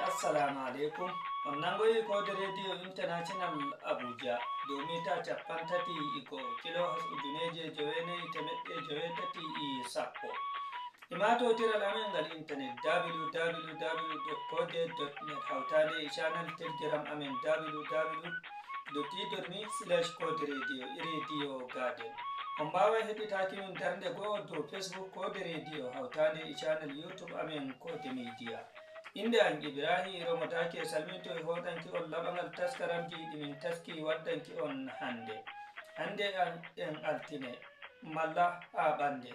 assalamu alaikum. Wannan goyi ko da Radio International Abuja domin ta capantati iko kilo ujuneje jowene temedde jowetati sappo. Imato tira lamen internet www.code.net hautade channel telegram amen www.t.me/code radio garden. On bawa heɗitaki min darde goo dow Facebook Code Radio hautade channel YouTube amen Code Media. Inde an Ibrahim romotake salminto e hoɗanki on laɓangal taskaramji ɗimin taski waddanki on hande en altine malla a ɓande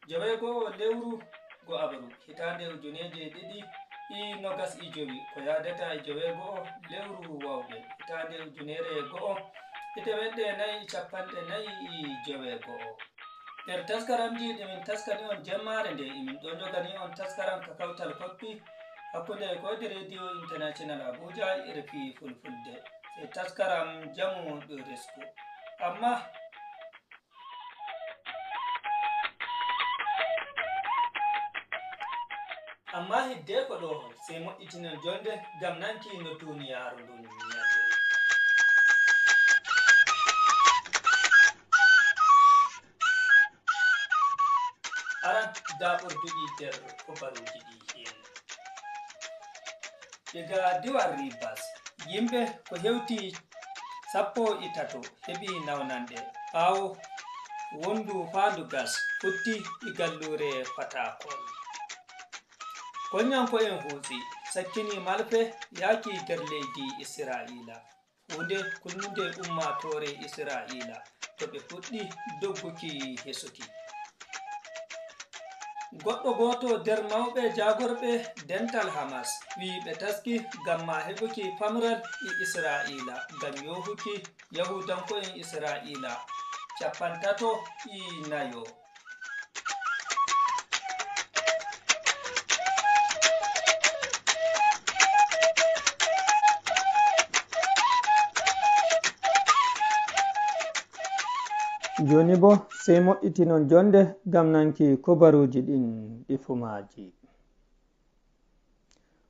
jowe goo lewru go abaru hitande ujuneje ɗiɗi e nogas e jowi ko yadata e jowe goo lewru wawɓe hitande ujunere goo temedde nayi capanɗe nayi e jowe goo. Nder taskaramji ɗimin taskani on jemmare nde emin ɗo jogani on taskaram ka kawtal koppi hakkunde Code Radio International Abuja RFI Fulfulde sai taskaram jamu ɗo risku amma hidde ko ɗo sai moƴƴitinen jonde gam nanki no duniyaru ndun yande. Aran daɓorduɗi nder kobaruji ɗi hen daga diwar Rivers yimɓe ko hewti 13 heɓi nawnande ɓawo wondu fandu gas futti e gallure Fatakol. Konyanko en huusi sakkini malfe yaki nder leydi Israila hunde kunnude ummatore Israila to ɓe fuɗɗi dogguki hesuki. Goɗɗo goto nder mawɓe jagorɓe dental Hamas wi ɓe taski gamma heɓuki famral e Israila ngam yohuki yahudanko'en Israila 34. Joni bo sai moƴƴitinon jonde gam nanki kubaruji ɗin ɗifumaji.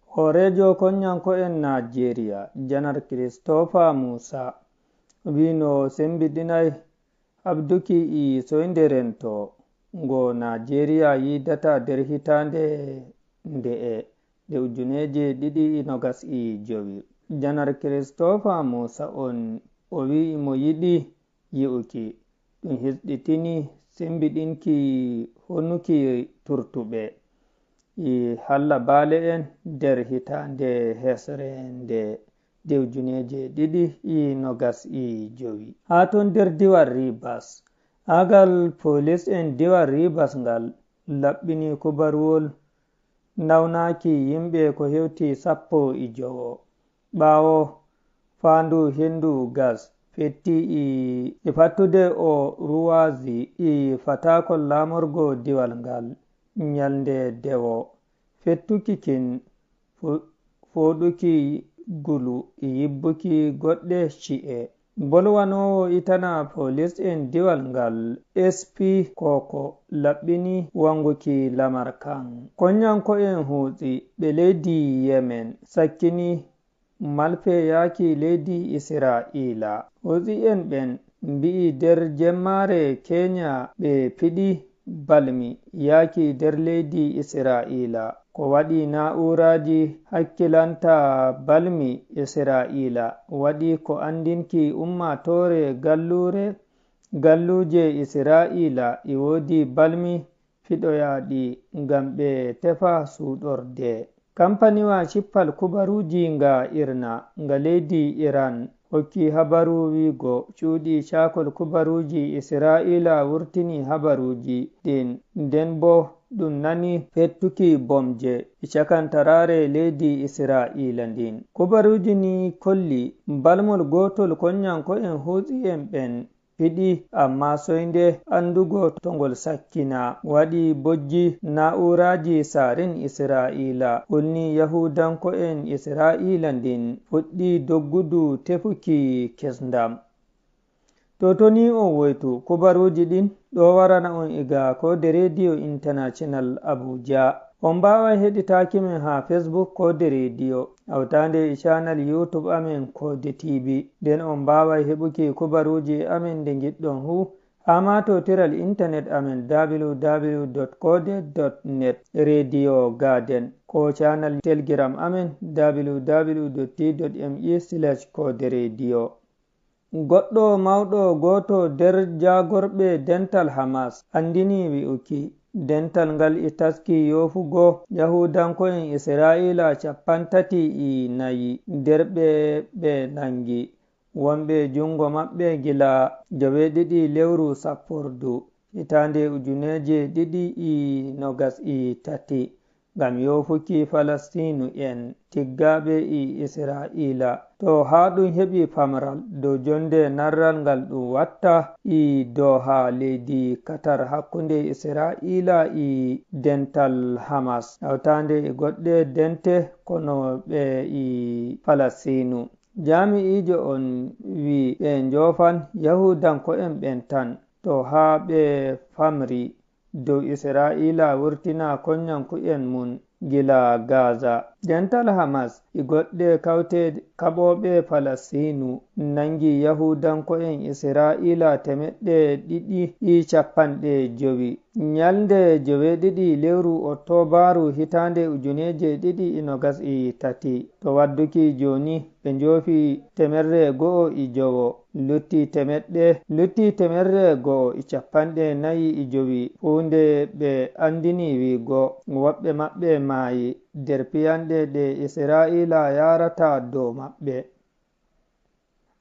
Horejo konyanko'en Nigeria Janar Christopher Musa wino sembiɗinai habduki e soynderento ngo Nigeria yidata nder hitande nde 2025. Janar Christopher Musa on o wi mo yiɗi yi'uki ɗum hisɗitini sembiɗinki honuki turtuɓe e halla baale en nder hitande hesre nde 2025. Ha ton nder diwar Rivers agal police en diwar Rivers ngal laɓɓini kubaruwol nawnaki yimɓe ko hewti 15 ɓawo fandu hendu gas fetti e fattude o ruwazi e Fatakol lamorgo diwal ngal nyalde dewo fettuki kin foɗuki gulu e yibbuki goɗɗe ci'e. Bolwanowo itana police en diwal ngal SP Koko laɓɓini wanguki lamar kan. Konyanko en hutsi ɓe leydi Yemen sakkini malfe yaki leydi Israila. Hutsi en ɓen mbi'i nder jemmare Kenya ɓe fiɗi balmi yaki nder leydi Israila ko waɗi na'uraji hakkilanta balmi Israila waɗi ko andinki ummatore galluje Israila e wodi balmi fiɗoyaɗi ngam ɓe tefa suɗorde. Kampaniwa cippal kubaruji nga Irna nga leydi Iran hokki habaru wigo cuuɗi cakol kubaruji Israila wurtini habaruji ɗin nden bo ɗum nani fettuki bomje e cakantarare leydi Israila ndin. Kubaruji ni kolli balmol gotol konyanko en hutsi en ɓen fiɗi amma soynde andugo to ngol sakkina waɗi bojji na'uraji sarin Israila holni yahudanko'en Israila ndin fuɗɗi doggudu tefuki kesndam. Totoni on woytu kubaruji ɗin ɗo warana on iga Code Radio International Abuja. on mbawa heɗitaki men ha Facebook ko de radio hawtande channel YouTube amen Kode TV. nden on mbawa heɓuki kubaruji amen nde giɗɗon hu ha matotiral internet amen www.kode.net radio garden ko channel telegram amen www.t.me/kode radio. goɗɗo mawɗo goto nder jagorɓe dental Hamas andini wi'uki dental ngal taski yofugo yahudanko'en Israila 34 nder ɓe nangi wonɓe jungo maɓɓe gila 2 lewru sappordu hitande 2023 ngam yofuki Falastinu en tiggaɓe Israila. to ha ɗum heɓi pamral dow jonde narral ngal ɗum watta Doha leydi Qatar hakkunde Israila dental Hamas hawtande goɗɗe dente kono ɓe Falastinu. jami'ijo on wi ɓe jofan yahudanko'en ɓen tan to ha ɓe famri dow Israila wurtina konyanku'en mun gila Gaza. dental Hamas goɗɗe kawte kaɓoɓe Falastinu nangi yahudanko'en Israila 250 nyalde 2 lewru Oktobaru hitande 2023 to wadduki joni ɓe jofi 150 lutti 145 hunde ɓe andini wigo woɓɓe maɓɓe maayi nder piyanɗe ɗe Israila yarata dow maɓɓe.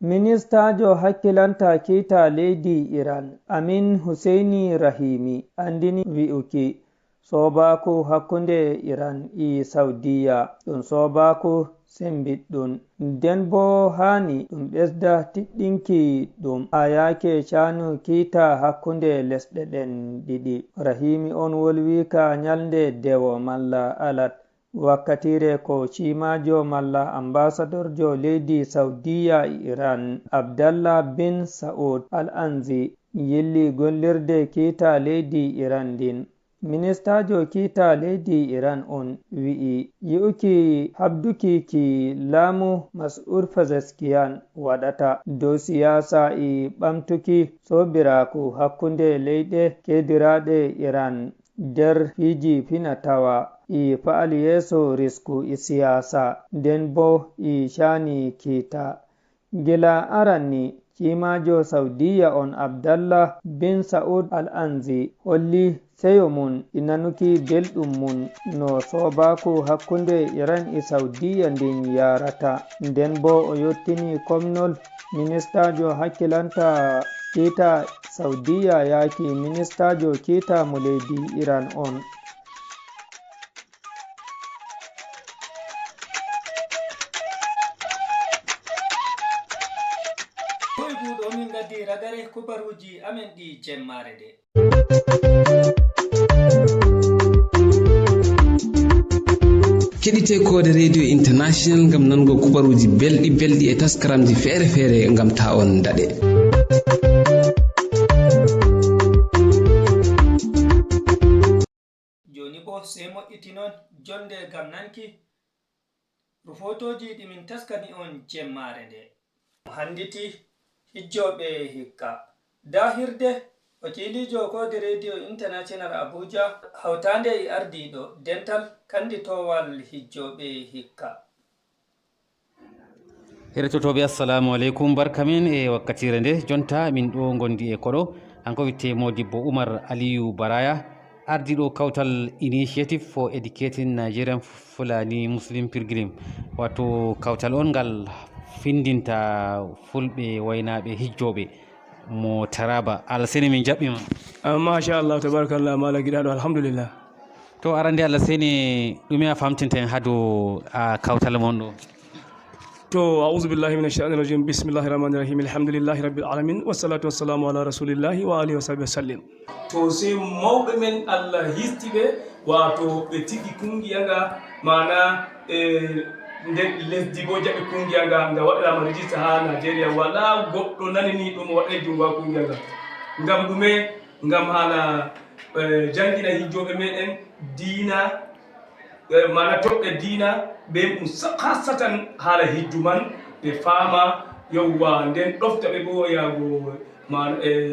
Ministajo hakkilanta kiita leydi Iran Amin Husseini Rahimi andini wi'uki sobaku hakkunde Iran Saudiya ɗum sobaku sembiɗɗum nden bo hani ɗum ɓesda tiɗɗinki ɗum a yake canu kiita hakkunde lesɗe ɗen ɗiɗi. Rahimi on wolwika nyalde dewo malla alat wakkatire ko cimajo malla ambassadorjo leydi Saudiya Iran Abdallah bin Saud Al-Anzi yilli gollirde kiita leydi Iran din. Ministajo kiita leydi Iran on wi'i yi'uki habduki ki laamu Mas'ud Pezeshkian waɗata dow siyasa ɓamtuki sobiraku hakkunde leyɗe kediraɗe Iran nder fiji finatawa fa'al yeso risku siyasa nden bo shani kiita. gila aranni cimajo Saudiya on Abdallah bin Saud Al-Anzi holli seyo mun inanuki belɗum mun no sobaku hakkunde Iran Saudiya ndin yarata nden bo o yottini komnol ministajo hakkilanta kiita Saudiya yaki ministajo kiita mo leydi Iran on. ragare kubaruji amen ɗi jemmare nde. keɗite Kode radio international ngam nango kubaruji belɗi e taskaramji feere ngam ta on daɗe. joni bo sey moƴƴitinon jonde ngam nanki rufotoji ɗimin taskani on jemmare nde. handiti hijjoɓe hikka dahirde wakilijo Kode radio international Abuja hawtande e ardiɗo dental kanditowal hijjoɓe hikka. hertotoɓe assalamu aleykum barkamen e wakkatire nde jonta min ɗo gondi e koɗo hanko witte Modibbo Oumar Aliyu Baraya ardiɗo kawtal Initiative for Educating Nigerian Fulani Muslim Pilgrim wato kawtal on ngal findinta fulɓe waynaɓe hijjoɓe mo Taraba. Alaseni min jaɓɓima. Machallah tabarakallah mala giɗaɗo alhamdulillah. to arande Alaseni ɗume a famtinta en ha dow kawtal mon ɗo? to a'udhu billahi minash shaitanir rajim bismillahir rahmanir rahim alhamdulillahi rabbil alamin wassalatu wassalamu ala rasulillahi wa alihi wa sahbihi wasallim. to sai mawɓe men Allah histiɓe wato ɓe tigi kungiya nga mana nder lesdi bo jaɓi kungiya nga waɗirama registre ha Nigeria wala goɗɗo nanini ɗum waɗa jungo ha kungiya nga ngam ɗume ngam hala jangina hijjoɓe meɗen diina mana toɓɓe diina ɓe hasatan haala hijju man ɓe faama yowwa nden ɗofta ɓe bo yaago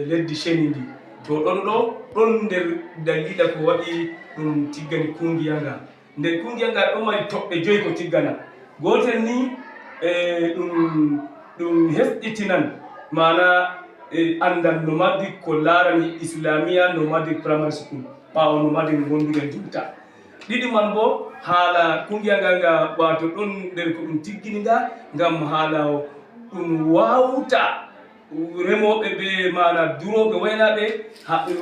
leddi ceni ndi to ɗon ɗo ɗon nder dalila ko waɗi ɗum tiggani kungiya nga nder kungiya nga ɗon mari toɓɓe 5 ko tiggana gotel ni ɗum hesɗitinan mana andal nomadic ko larani islamia nomadic primary school ɓawo nomadic gonduɗen junta ɗiɗi man bo haala kungiya nga wato ɗon nder ko ɗum tiggini nga ngam haala ɗum wawta remoɓe ɓe mana duroɓe waynaɓe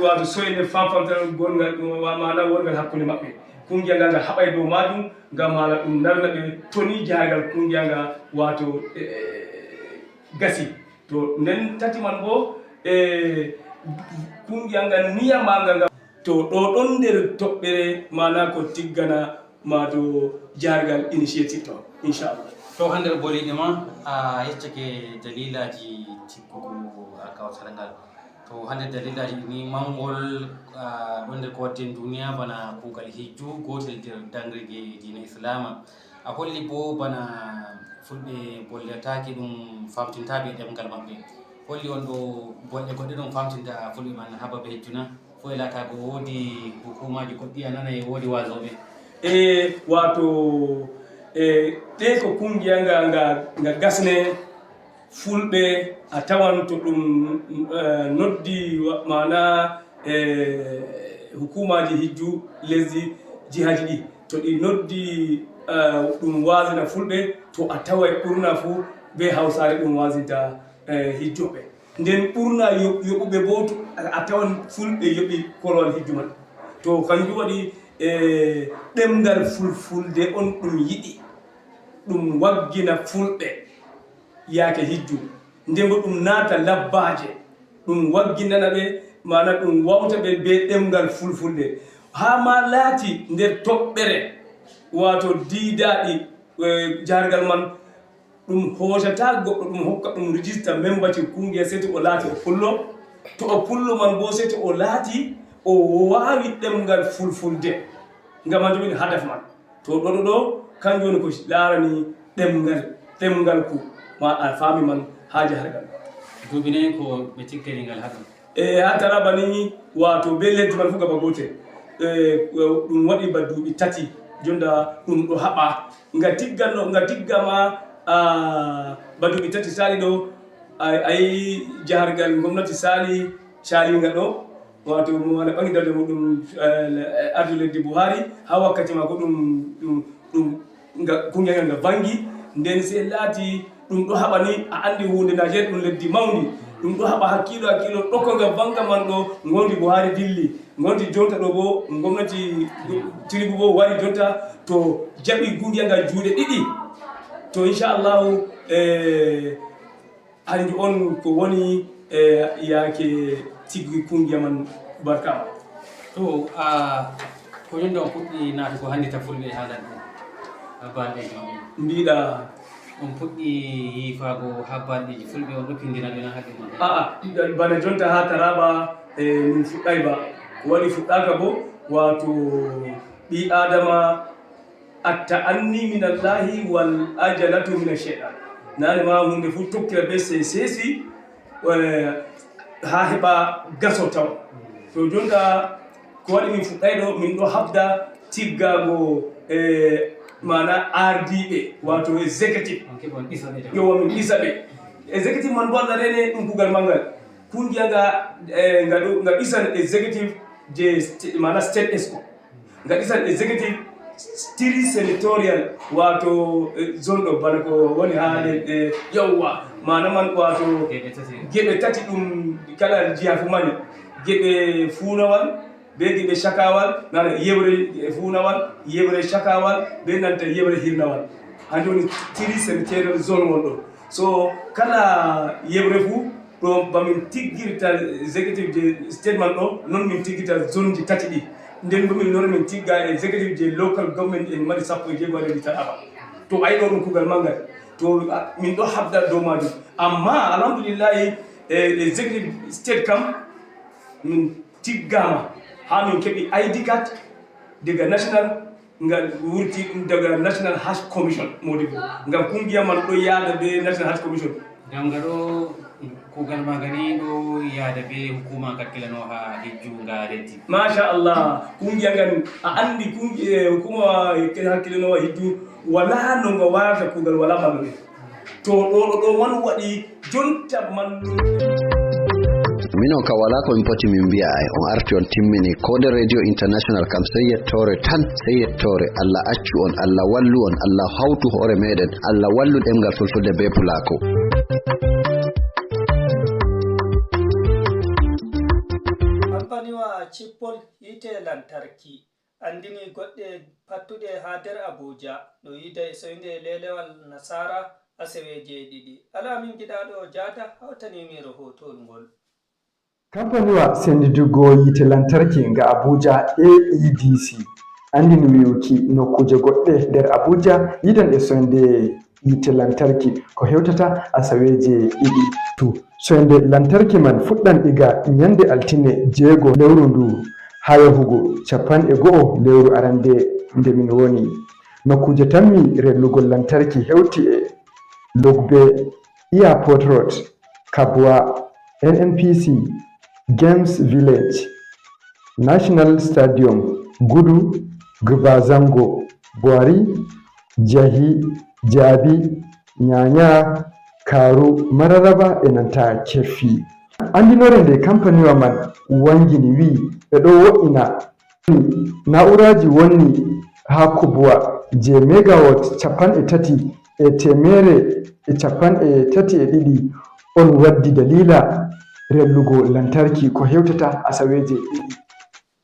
wato soyde famfamtal gongal mana wongal hakkude maɓɓe kungiya nga haɓay dow majum ngam haala ɗum narna ɓe toni jahagal kungiya nga wato gasi to nden tati man bo kungiya nga niyamaga nga to ɗo ɗon nder toɓɓere mana ko tiggana ma dow jahargal initiative to inchallah to hande ɗo boliɗe ma a yeccake dalilaji tiggugo kawtal ngal to hande dalilaji ni mangol ɗon nder ko watten duniya bana kuugal hijju gotel nder dangrege diina islama a holli bo bana fulɓe bolletaki ɗum famtintaɓe ɗemgal maɓɓe holli on ɗo bolle goɗɗe ɗum famtinta fulɓe man habaɓe hejjuna fo e latago woodi hukumaji goɗɗi a nana e woodi wasoɓe wato ɗe ko kungiya nga gasne fulɓe a tawan to ɗum noddi mana hukumaji hijju lesdi jihaji ɗi to ɗi noddi ɗum wasina fulɓe to a tawa ɓurna fuu be hawsare ɗum wasinta hijjoɓe nden ɓurna yoɓuɓe bo a tawan fulɓe yoɓi korwal hijju man to kanjum waɗi ɗemgal fulfulde on ɗum yiɗi ɗum waggina fulɓe yaake hijju nden bo ɗum naata labbaje ɗum wagginana ɓe mana ɗum wawta ɓe be ɗemgal fulfulde ha ma laati nder toɓɓere wato diidaɗi jargal man ɗum hoosata goɗɗo ɗum hokka ɗum registre membati kungiya seti o laati o pullo to o pullo man bo seti o laati o wawi ɗemgal fulfulde ngam ha jomini hadaf man to ɗoɗo ɗo kanjum woni ko larani ɗemgal ku ma a faami man ha jahargal duuɓi nayi ko ɓe tiggani ngal haɗum ha taraba ni wato be leddi man fu gaba gotel ɗum waɗi ba duuɓi 3 jonda ɗum ɗo haɓa nga tiggama ba duuɓi 3 sali ɗo ayi jahargal gomnati salinga ɗo wato wala ɓangidalde muɗum ardu leddi Buhari ha wakkati ma ko ɗum kungiya nga vangi nden se laati ɗum ɗo haɓa ni a andi hunde Nigeria ɗum leddi mawdi ɗum ɗo haɓa hakkilo ɗokko nga vanga man ɗo gondi Buhari dilli gondi jonta ɗo bo gomnati Tinubu bo wari jonta to jaɓi kungiya nga juuɗe ɗiɗi to inchallahu hanjum on ko woni yaake tiggi kungiya man barkama to ko yonde on puɗɗi naatugo hannde ta fulɓe haalan ɗum ha balɗeji maɓɓe mbiɗa on puɗɗi yiifago ha balɗeji fulɓe on ɗoppindina ɓe na haqqe ma bana jonta ha taraba min fuɗɗay ba ko waɗi fuɗɗaka bo wato ɓi adama atta'anni min allahi wal ajalatu min acheytan nane ma hunde fu tokkira ɓe sesi ha heɓa gaso taw to jonta ko waɗi min fuɗɗay ɗo min ɗo habda tiggago mana ardiɓe wato exécutif yowa min ɗisa ɓe exécutif man bo Allah rene ɗum kugal mangal kungiya nga ɗisan exécutif je mana state esco nga ɗisan exécutif stiri sénatorial wato zone ɗo bana ko woni ha yawwa mana man wato geɓe tati ɗum kala jiha fu mani geɓe funawal be geɓe cakawal nana yeɓre funawal yeɓre cakawal be nanta yeɓre hirnawal hanjum woni stiri sénatorial zone won ɗo so kala yeɓre fu ɗo bamin tiggirta exécutif je state man ɗo noon min tiggirta zone ji tati ɗi nden bomin noon min tigga exécutif je local government en mari 16 waɗeɗi tan aɓa to ayi ɗo ɗum kugal mangal to min ɗo habda dow majum amma alhamdoulillahi exécutif state kam min tiggama ha min keeɓi ID card daga national ngal wurti ɗum daga national hajj commission modibo ngam kungiya man ɗo yaada be national hajj commission ngam nga ɗo kuugal maga ni ɗo yaada be hukuma kakkilano ha hejju nga leddi machallah kungiya ngan a andi hukuma hakkilanowa hejju wala no nga warata kuugal wala malluɓe to ɗo man waɗi jonta mino ka wala ko min poti min mbiya ay on arti on timmini Kode Radio International kam sey yettore tan sey yettore Allah accu on Allah wallu on Allah hawtu hoore meɗen Allah wallu ɗemgal fulfulde be pulako kampaniwa cippol hite lantarki andini goɗɗe pattuɗe ha nder Abuja no yida e soyde lelewal nasara aseweje ɗiɗi alamin giɗaɗo jada hawtanimi rahoton ngol. Kampaniwa sendidugo yite lantarki nga Abuja AEDC andini wi'uki nokkuje goɗɗe nder Abuja yidan e soyde yite lantarki ko hewtata asaweje ɗiɗi to soyde lantarki man fuɗɗan diga nyande altine 6 lewru ndu ha yahugo 1 lewru arande nde min woni nokkuje tammi rellugo lantarki hewti e Lugbe Airport Road, Kabwa, NNPC, Games Village, National Stadium, Gudu, Gbazango, Buhari, Jahi, Jabi, Nyanya, Karu, Mararaba e nanta Kefi. Andinore nde kampaniwa man wangini wi ɓe ɗo wo'ina na'uraji wonni ha Kubwa je megawatt 30 e temere e 32 on waddi dalila rellugo lantarki ko hewtata asaweje ɗiɗi.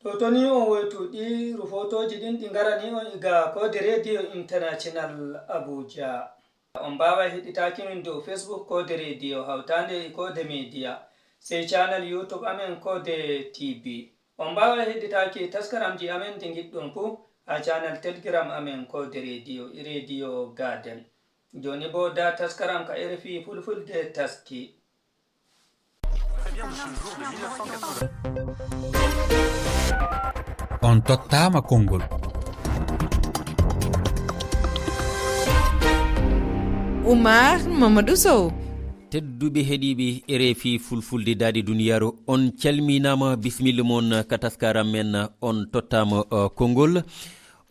To toni on woytuɗi rufotoji ɗin ɗi garani on iga Kode Radio International Abuja. On mbawa heɗitaki min dow Facebook Kode Radio hawtande Kode Media sey channel YouTube amen Kode TV. On mbawa heɗitaki taskaramji amen ɗi giɗɗon fu ha channel Telegram amen Kode Radio Garden. Joni bo da taskaram ka RFI fulfulde taski. On tottama konngol. Oumar Mamadou Sow. tedduɓe heeɗiɓe RFI fulfulde daade duniyaru on calminama bisimilla moon ka taskaram men on tottama konngol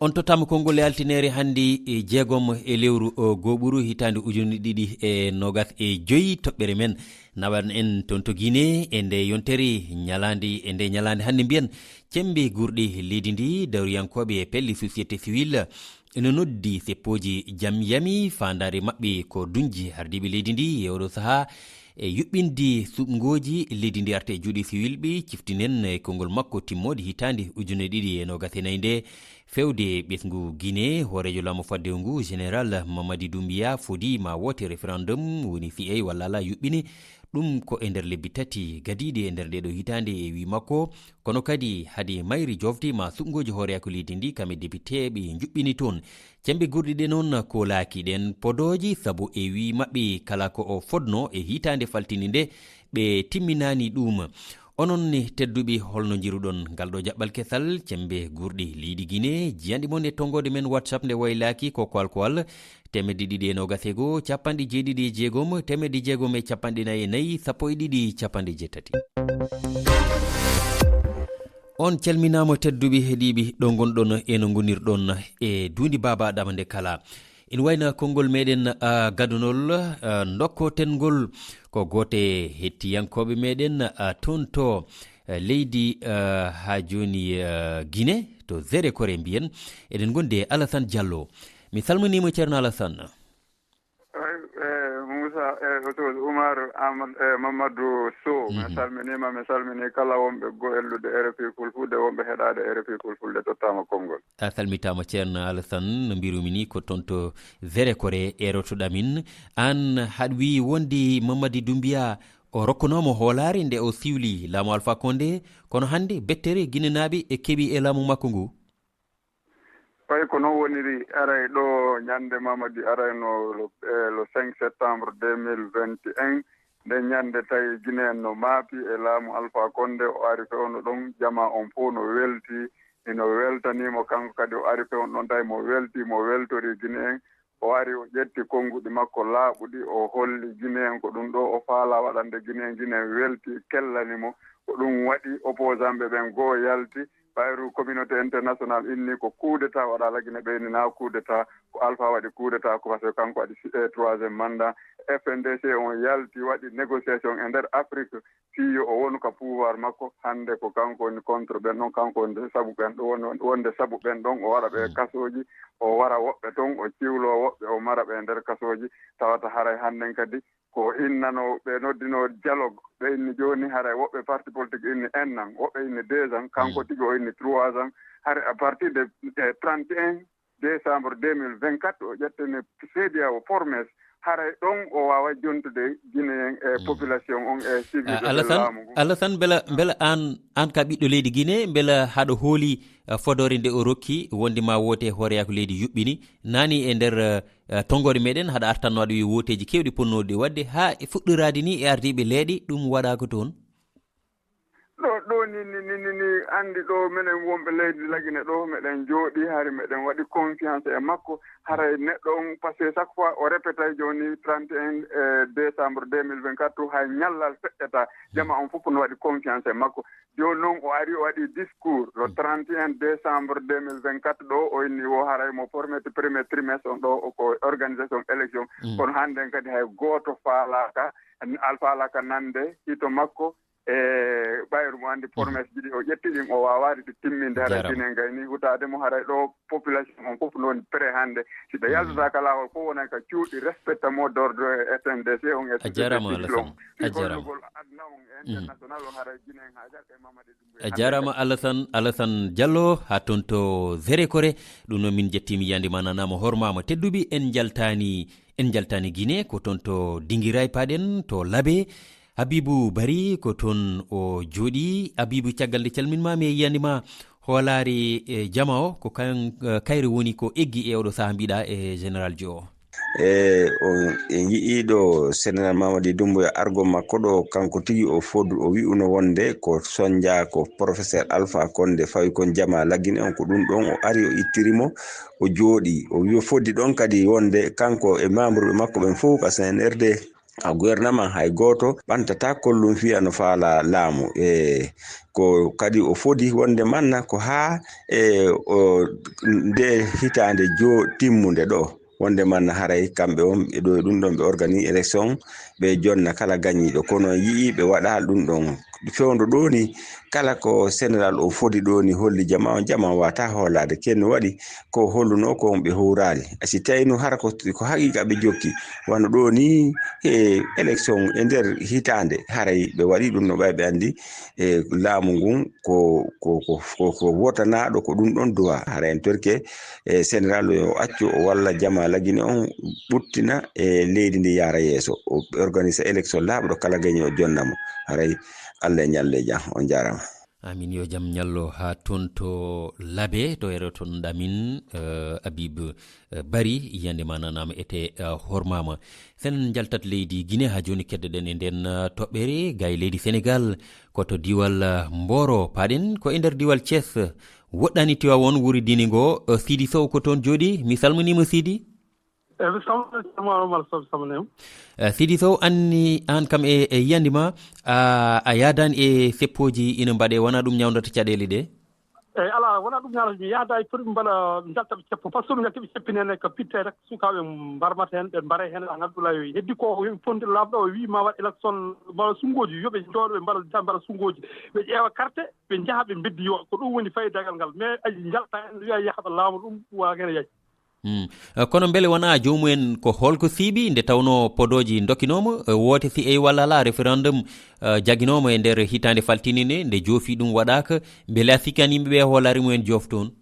on tottama konngol e altinere hannde e 6 e lewru goɓuru hitande 2025 toɓɓere men nawan en toon to Guinée e nde yontere ñalande hannde mbiyen cembe gurɗe leydi ndi dawriyankoɓe e pelle société civile ene noddi seppoji jam yami fandare maɓɓe ko dunji hardiɓe leydi ndi e oɗo saaha e yuɓɓinde suɓgoji leydi ndi arte juuɗe siwilɓe ciftinen e konngol makko timmode hitande 2024 nde fewde ɓesgu Guinée hoorejo laamu fadde ngu général Mamadi Doumbia fodi ma wote référendum woni fi'ey walla ala yuɓɓini ɗum ko e nder lebbi tati gadiɗe e nder ndeɗo hitande e wi makko kono kadi hade mayri jofde ma suɓgoji hooreyako leydi ndi kame députéɓe juɓɓini toon cembe gurɗi ɗe noon ko laakiɗen podoji saabu e wi maɓɓe kala ko o fodno e hitande faltini nde ɓe timminani ɗum onon ne tedduɓe holno jiruɗon ngal ɗo jaɓɓal kesal cembe gurɗi leydi Guinée jiyanɗi mon e tongode men WhatsApp nde waylaki ko koal 221 capanɗe 7 6 4 1 on calminama tedduɓe heeɗiɓe ɗo gonɗon eno gonirɗon e duundi baba adama nde kala in wayna konngol meɗen gadunol dokkotengol ko gote hettiyankoɓe meɗen toon to leydi ha joni Guinée to zere kore mbiyen eɗen gonde Alassane Diallo mi salminimo ceerno Alassane. Moussa Oumar Mamadou Sow mi salmini kala wonɓe go'ellude RFI fulfulde wonɓe heɗade RFI fulfulde tottama konngol. A salmitama ceerno Alassane no mbirumi ni ko toon to zere kore erotoɗamin an haɗa wi wondi Mamadi Doumbia o rokkunomo hoolare nde o siwli laamu Alpha Condé kono hannde bettere guinenaɓe e keeɓi e laamu makko ngu. Fayi ko noon woniri aray ɗo ñande Mamadi arayno le 5 septembre 2021 nde ñande tawi Guinée no maapi e laamu Alpha Condé o ari fewno ɗon jama on fof no welti ino weltanimo kanko kadi o ari pewon ɗon tawi mo weltori Guinée en o ari o ƴetti konnguɗi makko laaɓuɗi o holli Guinée en ko ɗum ɗo o faala waɗande Guinée en welti kellanimo ko ɗum waɗi opposant ɓe ɓen goo yalti ɓayru communauté international inni ko coup d'état waɗa lagine ɓeyni na coup d'état ko Alpha waɗi coup d'état ko par ce que kanko waɗi 3e mandat FNDC on yalti waɗi négociation e nder Afrique fiyo o woni ka pouvoir makko hande ko kanko woni contre ɓen ɗon kanko wonde sabu ɓen ɗo wonde sabu ɓen ɗon o waɗa ɓe kasoji o wara woɓɓe toon o ciwlo woɓɓe o mara ɓe nder kasoji tawata haray hannden kadi ko innano ɓe noddino dialogue ɓe inni joni haray woɓɓe parti politique inni 1 an woɓɓe inni 2 ans kanko tigi o inni 3 ans haray à partir de 31 décembre 2024 o ƴettene CEDEAO promesse haray ɗon o wawa jontude Guinéen e population on e civil Alassane bela an ka ɓiɗɗo leydi Guinée bela haɗo hooli fodore nde o rokki wondema woote hooreyako leydi yuɓɓini nani e nder tongore meɗen haɗa artanno aɗa wi woteji kewɗi ponnoɗe wadde ha e fuɗɗorade ni e ardiɓe leeɗe ɗum waɗaka toon ɗo ni andi ɗo minen wonɓe leydi lagine ɗo meɗen jooɗi hari meɗen waɗi confiance e makko haray neɗɗo on par ce que chaque fois o répétay joni 31 décembre 2024 hay ñallal feƴƴata jama on fof no waɗi confiance e makko joni noon o ari o waɗi discours le 31 décembre 2024 ɗo o inni wo haray mo formete premier trimestre on ɗo ko organisation élection kono hannden kadi hay gooto faalaka alfaalaka nande hito makko e ɓayru mo andi promesse jiɗi o ƴetti ɗin o wawade ɗi timminde haray Guinée gayni hutade mo haray ɗo population on fof noon pré hande siɗa yaltataka lawol fof wonay ka cuuɗi respecta mot d'ordre e FNDC on e hollugol adna on international on haray Guinée ha jaɓe Mamadi Doumbouya a jarama Alassane Diallo ha toon to Véré Koré ɗum noon min jettimi yiyandema nanama hormama tedduɓe en jaltani Guinée ko toon to Dinguiray paɗen to Labé Habibou Bari ko toon o jooɗi Habibou caggal nde calminmami e yiyandema hoolare jama o ko kayre woni ko eggi e oɗo saaha mbiɗa e général ji o on yiiɗo sénéral Mamadi Doumbouya argo makko ɗo kanko tigi o fodu o wi'uno wonde ko soñdia ko professeur Alpha Condé fawi kon jama laggine on ko ɗum ɗon o ari o ittirimo o jooɗi o wi foddi ɗon kadi wonde kanko e membre makko ɓen fof ka CNRD a gouvernement hay goto ɓantata kollum fiya no faala laamu ko kadi o fodi wonde manna ko ha o nde hitande timmude ɗo wonde manna haray kamɓe on ɗo ɗum ɗon ɓe organise élection ɓe jonna kala gañiɗo kono yii ɓe waɗa ɗum ɗon fewndo ɗo ni kala ko sénéral o fodi ɗo ni holli jama wata hoolade kenno waɗi ko holluno ko ɓe hurali si tawino hara ko haqiqa ɓe jokki wano ɗo ni e élection e nder hitande haray ɓe waɗi ɗum no ɓayɓe andi e laamu ngun ko wotanaɗo ko ɗum ɗon duwa hara en torke e sénéral o accu o walla jama lagine on ɓuttina e leydi ndi yara yeeso o organise élection laaɓɗo kala gañi o jonnamo haray Allah ñalle jam on jarama amin yo jam ñallo ha toon to Labé to ere toon ɗamin Habib Bari yiyande ma nanama ete hormama sen jaltat leydi Guinée ha joni keddoɗen e nden toɓɓere gay leydi Sénégal koto diwal Mboro paɗen ko e nder diwal Thiès woɗɗani Tivaouane wuri dini ngo Sidi Sow ko toon jooɗi mi salminima Sidi Sidi Sow anni an kam e yiyandima a yadani e seppoji ina mbaɗe wona ɗum ñawdata caɗele ɗe eyyi ala wona ɗum ñalata mi yaada e foti mbaɗa jaltaɓe ceppo par ce que ɗum jaltiɓe ceppinene ko pitte rek sukaɓe mbarmata hen ɓe mbara hen a ganduɗa heddi ko fonde lamɗo o wi ma waɗ élection mbaɗa sungoji yoɓe jooɗo ɓe mbaɗa sungoji ɓe ƴeewa carte ɓe jaaha ɓe beddiyo ko ɗum woni faydagal ngal mais aji jalta hen wiya yahaɗa laamu ɗum wagene yayi kono beele wona jomumen ko holko siiɓi nde tawno podoji dokkinoma woote si e walla ala référendum jaguinoma e nder hitande faltininde nde joofi ɗum waɗaka beele a sikkani yimɓeɓe hoolare mumen joftoon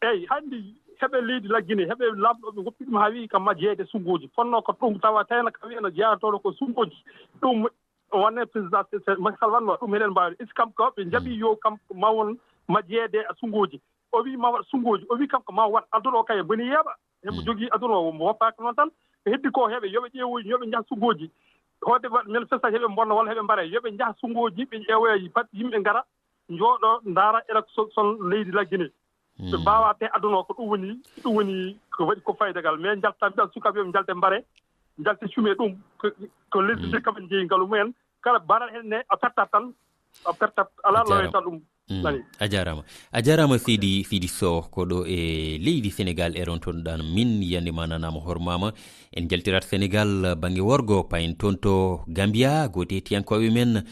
eyyi hanndi heɓe leydi laggine heɓe lamɗoɓe goppi ɗum ha wi kam majjeede sungoji fonno ko ɗum tawa tawno ka wiyano jeyatoɗo ko sungoji ɗum wonne président Macky Sall wanno ɗum heɗen mbawi est ce kam ko ɓe jaaɓi yo kam ma won majjeede a sungoji o wi ma waɗ sungoji o wi kam ko ma waɗ aduna o kaye boni yeeɓa heɓe jogui aduna o mo woppaka noon tan heddi ko heɓe yoɓe ƴeewoji yoɓe jaaha sungoji hodde waɗ manifestation heɓe bonna walla heɓe mbaare yoɓe jaaha sungoji ɓe ƴeewoya pat yimɓe gara njooɗo ndaara élection leydi la Guinée ɓe mbawate aduna ko ɗum woni ko waɗi ko faydagal mais jalta mbiɗa sukaɓe ɓe jalte mbare jalte cume ɗum ko lesdi ndi kaɓe jeeyi ngalu mumen kala mbaɗat hen ne a pertat tan a pertat ala loweta ɗum a jarama fiidi Sow ko ɗo e leydi Sénégal e ron toon ɗan min yande mananama hormama en jaltirat Sénégal banggue worgo payen toon to Gambia gote tiyankoɓe men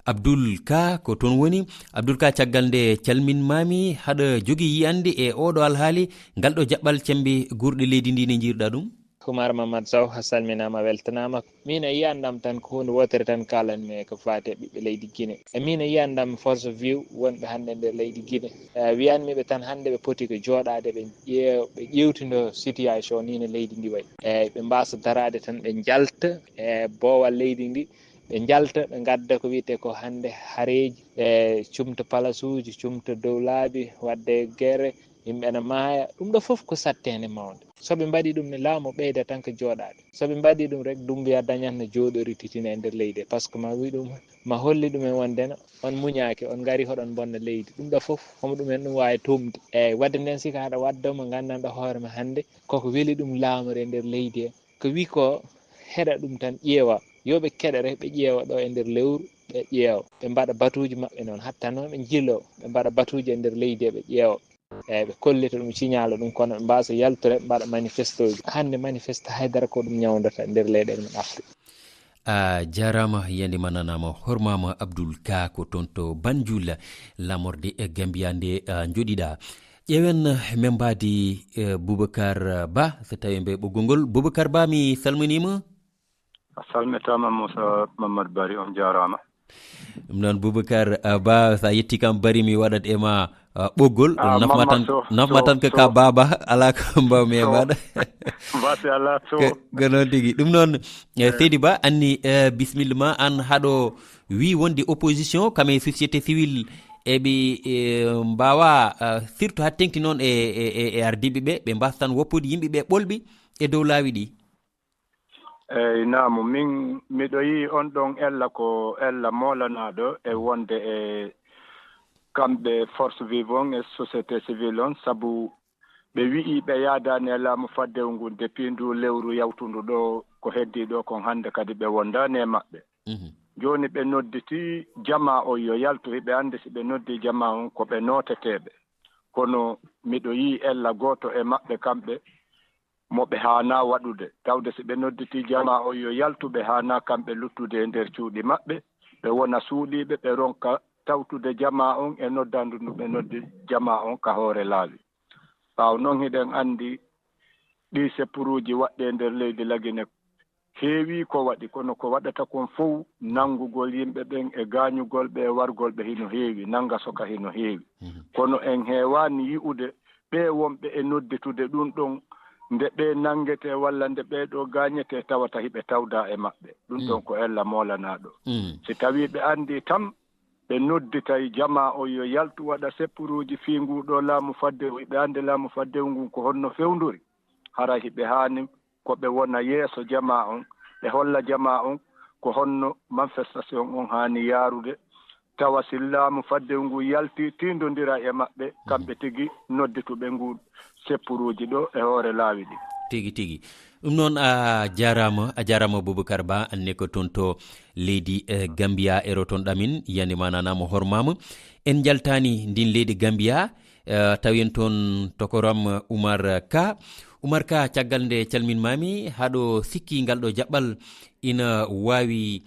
Abdoul Ka ko toon woni Abdoul Ka caggal nde calminmami haɗa jogui yiyande e oɗo alhaali ngal ɗo jaɓɓal cembe gurɗe leydi ndi ne jirɗa ɗum Kumar Mamad Sow salminama weltanama min e yiyandam tan ko hunde wotere tan kalanmi ko fate ɓiɓɓe leydi Guinée e min e yiyandam force view wonɓe hande nder leydi Guinée wiyanmiɓe tan hande ɓe poti ko joɗade ɓe ƴewtindo situation ni no leydi ndi wayi eyyi ɓe mbasa darade tan ɓe jalta e boowal leydi ndi ɓe jalta ɓe gadda ko wiyete ko hande haareji e cumta palasuji cumta dow laabi wadde guerre yimɓe ne maaya ɗum ɗo foof ko sattede mawde soɓe mbaɗi ɗum ne laamu ɓeyda tan ko joɗade soɓe mbaɗi ɗum rek Doumbouya dañat no jooɗori titina e nder leydi par ce que ma wi ɗum ma holli ɗumen wondena on muñaki on gaari hoɗon bonna leydi ɗum ɗo foof homo ɗumen ɗum wawi tumde eyyi wadde nden sika haɗa waddamo gandanɗo hoorema hande koko weeli ɗum laamore e nder leydi he ko wi ko heɗa ɗum tan ƴeewa yoɓe keɗe rek ɓe ƴeewa ɗo e nder lewru ɓe ƴeewa ɓe mbaɗa batuji maɓɓe noon hatta noon ɓe jillo ɓe mbaɗa batuji e nder leydi he ɓe ƴeewa eyyi ɓe kollita ɗum signala ɗum kono ɓe mbasa yaltude ɓe mbaɗa manifeste uji hande manifeste haydara ko ɗum ñawdata nder leyɗele men Afrique a jarama yande mananama hormama Abdoul Ka ko toon to Banjul lamorde e Gambia nde joɗiɗa ƴeewen membadi Boubacar Ba so tawi mbe ɓoggol ngol Boubacar Ba mi salminima a salmitama Moussa Mamadou Bari on jarama ɗum noon Boubacar Ba sa yetti kam bari mi waɗat ema ɓoggol nafma tan ko ka baba ala ko mbawmi e maɗa ko noon tigui ɗum noon Seydi Ba anni bisimilla ma an haɗo wi wonde opposition kame société civile eɓe mbawa surtout ha tengti noon e ardiɓe ɓe mbasa tan woppude yimɓeɓe ɓolɓi e dow laawi ɗi eyyi naamu min miɗo yi on ɗon ella ko ella molanaɗo e wonde e kamɓe force vive on e société civile on saabu ɓe wi'i ɓe yaadani e laamu faddew ngu depuis ndu lewru yawtundu ɗo ko heddi ɗo kon hannde kadi ɓe wondani e maɓɓe joni ɓe nodditi jama o yo yaltu hiɓe andi si ɓe noddi jama on ko ɓe noteteɓe kono miɗo yi ella goto e maɓɓe kamɓe mo ɓe hana waɗude tawde si ɓe nodditi jama o yo yaltuɓe hana kamɓe luttude e nder cuuɗi maɓɓe ɓe wona suuɗiɓe ɓe ronka tawtude jama on e noddandu ndu ɓe noddi jama on ka hoore laawi ɓaaw noon hiɗen andi ɗi seppuruji waɗɗe nder leydi Lagine heewi ko waɗi kono ko waɗata kon fof nangugol yimɓe ɓen e gañugol ɓe e wargol ɓe hino heewi nanga soka hino heewi kono en heewani yi'ude ɓe wonɓe e nodditude ɗum ɗon nde ɓe nangete walla nde ɓeɗo gañete tawata hiɓe tawda e maɓɓe ɗum ɗon ko ella molanaɗo si tawi ɓe andi tam ɓe nodditay jama o yo yaltu waɗa seppuruji fii nguɗo laamu faddew hiɓe andi laamu faddew ngun ko honno fewnduri hara hiɓe hani ko ɓe wona yeeso jama on ɓe holla jama on ko honno manifestation on hani yaarude tawa si laamu faddew ngu yalti tindodira e maɓɓe kamɓe tigi noddituɓe ngu seppuruji ɗo e hoore laawi ɗi tigi ɗum noon a jarama Boubacar Ba anne ko toon to leydi Gambia ero toon ɗamin yande mananama hormama en jaltani ndin leydi Gambia tawen toon tokoram Oumar Ka caggal nde calminmami haɗo sikki ngal ɗo jaɓɓal ina wawi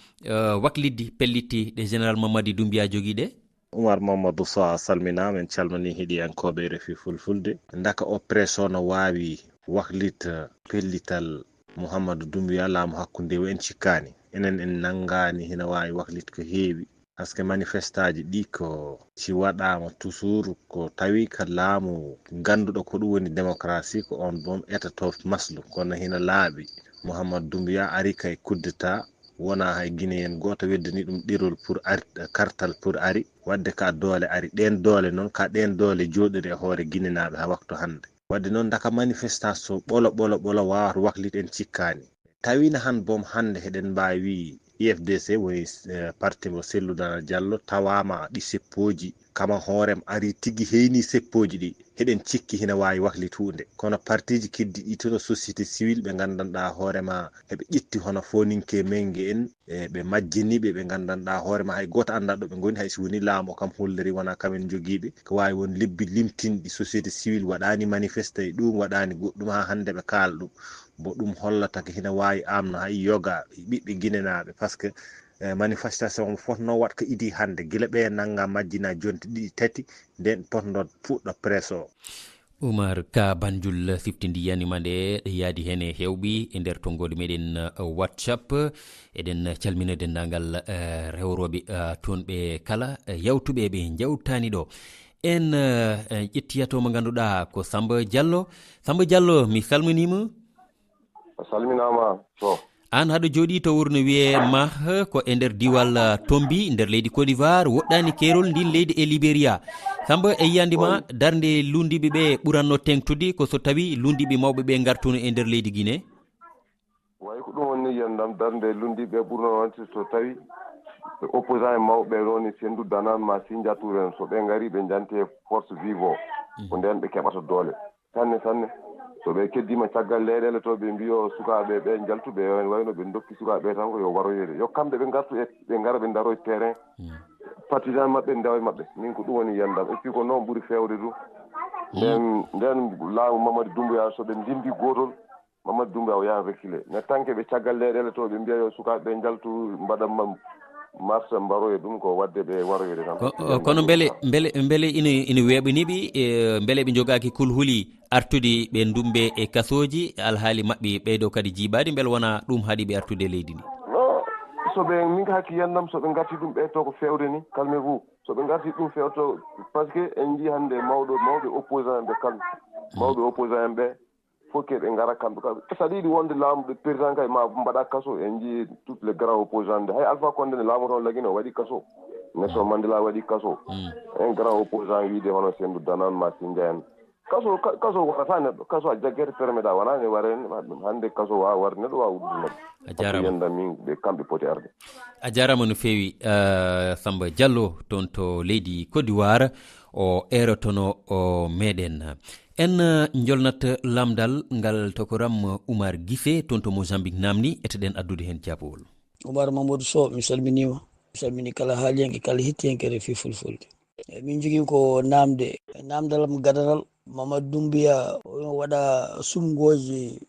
waklidde pellitte ɗe général Mamady Doumbouya joguiɗe Oumar Mamadou Sow salminama en calmini heeɗiyankoɓe RFI fulfulde daka oppression no wawi waklita pellital Mouhamadou Doumbouya laamu hakkude en cikkani enen en nangani hina wawi waklit ko heewi par ce que manifestaji ɗi ko si waɗama toujours ko tawi ka laamu ganduɗo ko ɗum woni démocratie ko on boom etato maslu kono hina laaɓi Mouhamadou Doumbouya ari kay kuddeta wona hay Guinéen goto weddani ɗum ɗirol pour ari kartal pour ari wadde ka doole ari ɗen doole noon ka ɗen doole joɗiri e hoore guinénaɓe ha waktu hande wadde noon daka manifestation ɓolo wawata waklit en cikkani tawino han boom hande heɗen mbawi IFDC woni parti mo Cellou Dalein Diallo tawama ɗi seppoji kama hoorem ari tigi heyni seppoji ɗi heɗen cikki hina wawi waklitude kono partiji keddi ɗi tono société civile ɓe gandanɗa hoorema heɓe ƴetti hono foninke mengue en ɓe majjiniɓe ɓe gandanɗa hoorema hay goto anda ɗo ɓe goni hay so woni laamu kam holleri wona kamen joguiɓe ko wawi won lebbi limtinɗi société civile waɗani manifeste e ɗum waɗani goɗɗum ha hande ɓe kaala ɗum bo ɗum hollata ko hina wawi amno hay yoga ɓiɓɓe guinenaɓe par ce que manifestation fotno wat ko idi hande guila ɓe nanga majjina jonti ɗiɗi tati nden potno fuɗɗo presse o. Oumar Ka Banjul siftindi yanima nde yaadi hen e hewɓi e nder tonggode meɗen WhatsApp eɗen calmina dendagal rewroɓe toon ɓe kala yawtuɓe ɓe jawtani ɗo en ƴettiyato mo ganduɗa ko Samba Diallo mi salminima. Salminama to an haɗo jooɗi to wurno wiye mah ko e nder diwal Tombi nder leydi Côte d'Ivoire woɗɗani keerol ndin leydi e Libéria. Samba e yiyandima darde lundiɓe ɓe ɓuranno tengtude ko so tawi lundiɓe mawɓe ɓe gartuno e nder leydi Guinée. way ko ɗum wonni yiyandam darde lundiɓe ɓurno wanti so tawi opposant e mawɓe roni Sendou Danan ma Sindia Touré en so ɓe gari ɓe jante force vivo ko nden ɓe keɓata doole sanne so ɓe keddima caggal leyɗele to ɓe mbiyo sukaɓe ɓe jaltuɓe wayno ɓe dokki sukaɓe tan ko yo waroyede yo kamɓe ɓe gartu ɓe gara ɓe daroy terrain partisan maɓɓe ndewa maɓɓe min ko ɗum woni yiyandam et puis ko noon ɓuuri fewde du nden laamu Mamadou Doumbouya so ɓe ndimbi gotol Mamadou Doumbouya o yaha reculé mais tant que ɓe caggal leyɗele to ɓe mbiya yo sukaɓe ɓe jaltu mbaɗanma marche mbaroye ɗum ko wadde ɓe waroyede tan kono beele ina weeɓaniɓe beele ɓe jogaki kulhuli artude ɓe ndumbe e kasoji alhaali maɓɓe ɓeydo kadi jiiɓade beele wona ɗum haaɗi ɓe artude leydi ndi. non soɓe min ka hakki yandam soɓe garti ɗum ɓeyto ko fewde ni calmez vous soɓe garti ɗum fewto par ce que en jii hande mawɓe opposant ɓe kamɓe mawɓe opposant en ɓe faut que ɓe gara kamɓe saɗa yiɗi wonde laamu ɗo président kay ma mbaɗa kaso en jii toutes les grands opposants de hay Alpha Condé ne laamu toon lagui o waɗi kaso Nelson Mandela waɗi kaso un grand opposant wiide hono Sendou Danan ma Sindia en kaso waɗata neɗɗo kaso a jaggete permeɗa wonani warani hande kaso wawa warde neɗɗo wawa wuɗɗude neɗɗo a jarama yenda min ɓe kamɓe poti arde a jarama no fewi Samba Diallo toon to leydi Côte d'Ivoire o erotono o meɗen en jolnat lamdal ngal tokoram Oumar Guissé toon to Mozambique namni eteɗen addude hen jaabowol. Oumar Mamadou Sow mi salminima mi salmini kala haaliyanke kala hettiyankere fi fulfulde min jogui ko namdalam gadanal Mamadou Doumbouya o waɗa sumgoji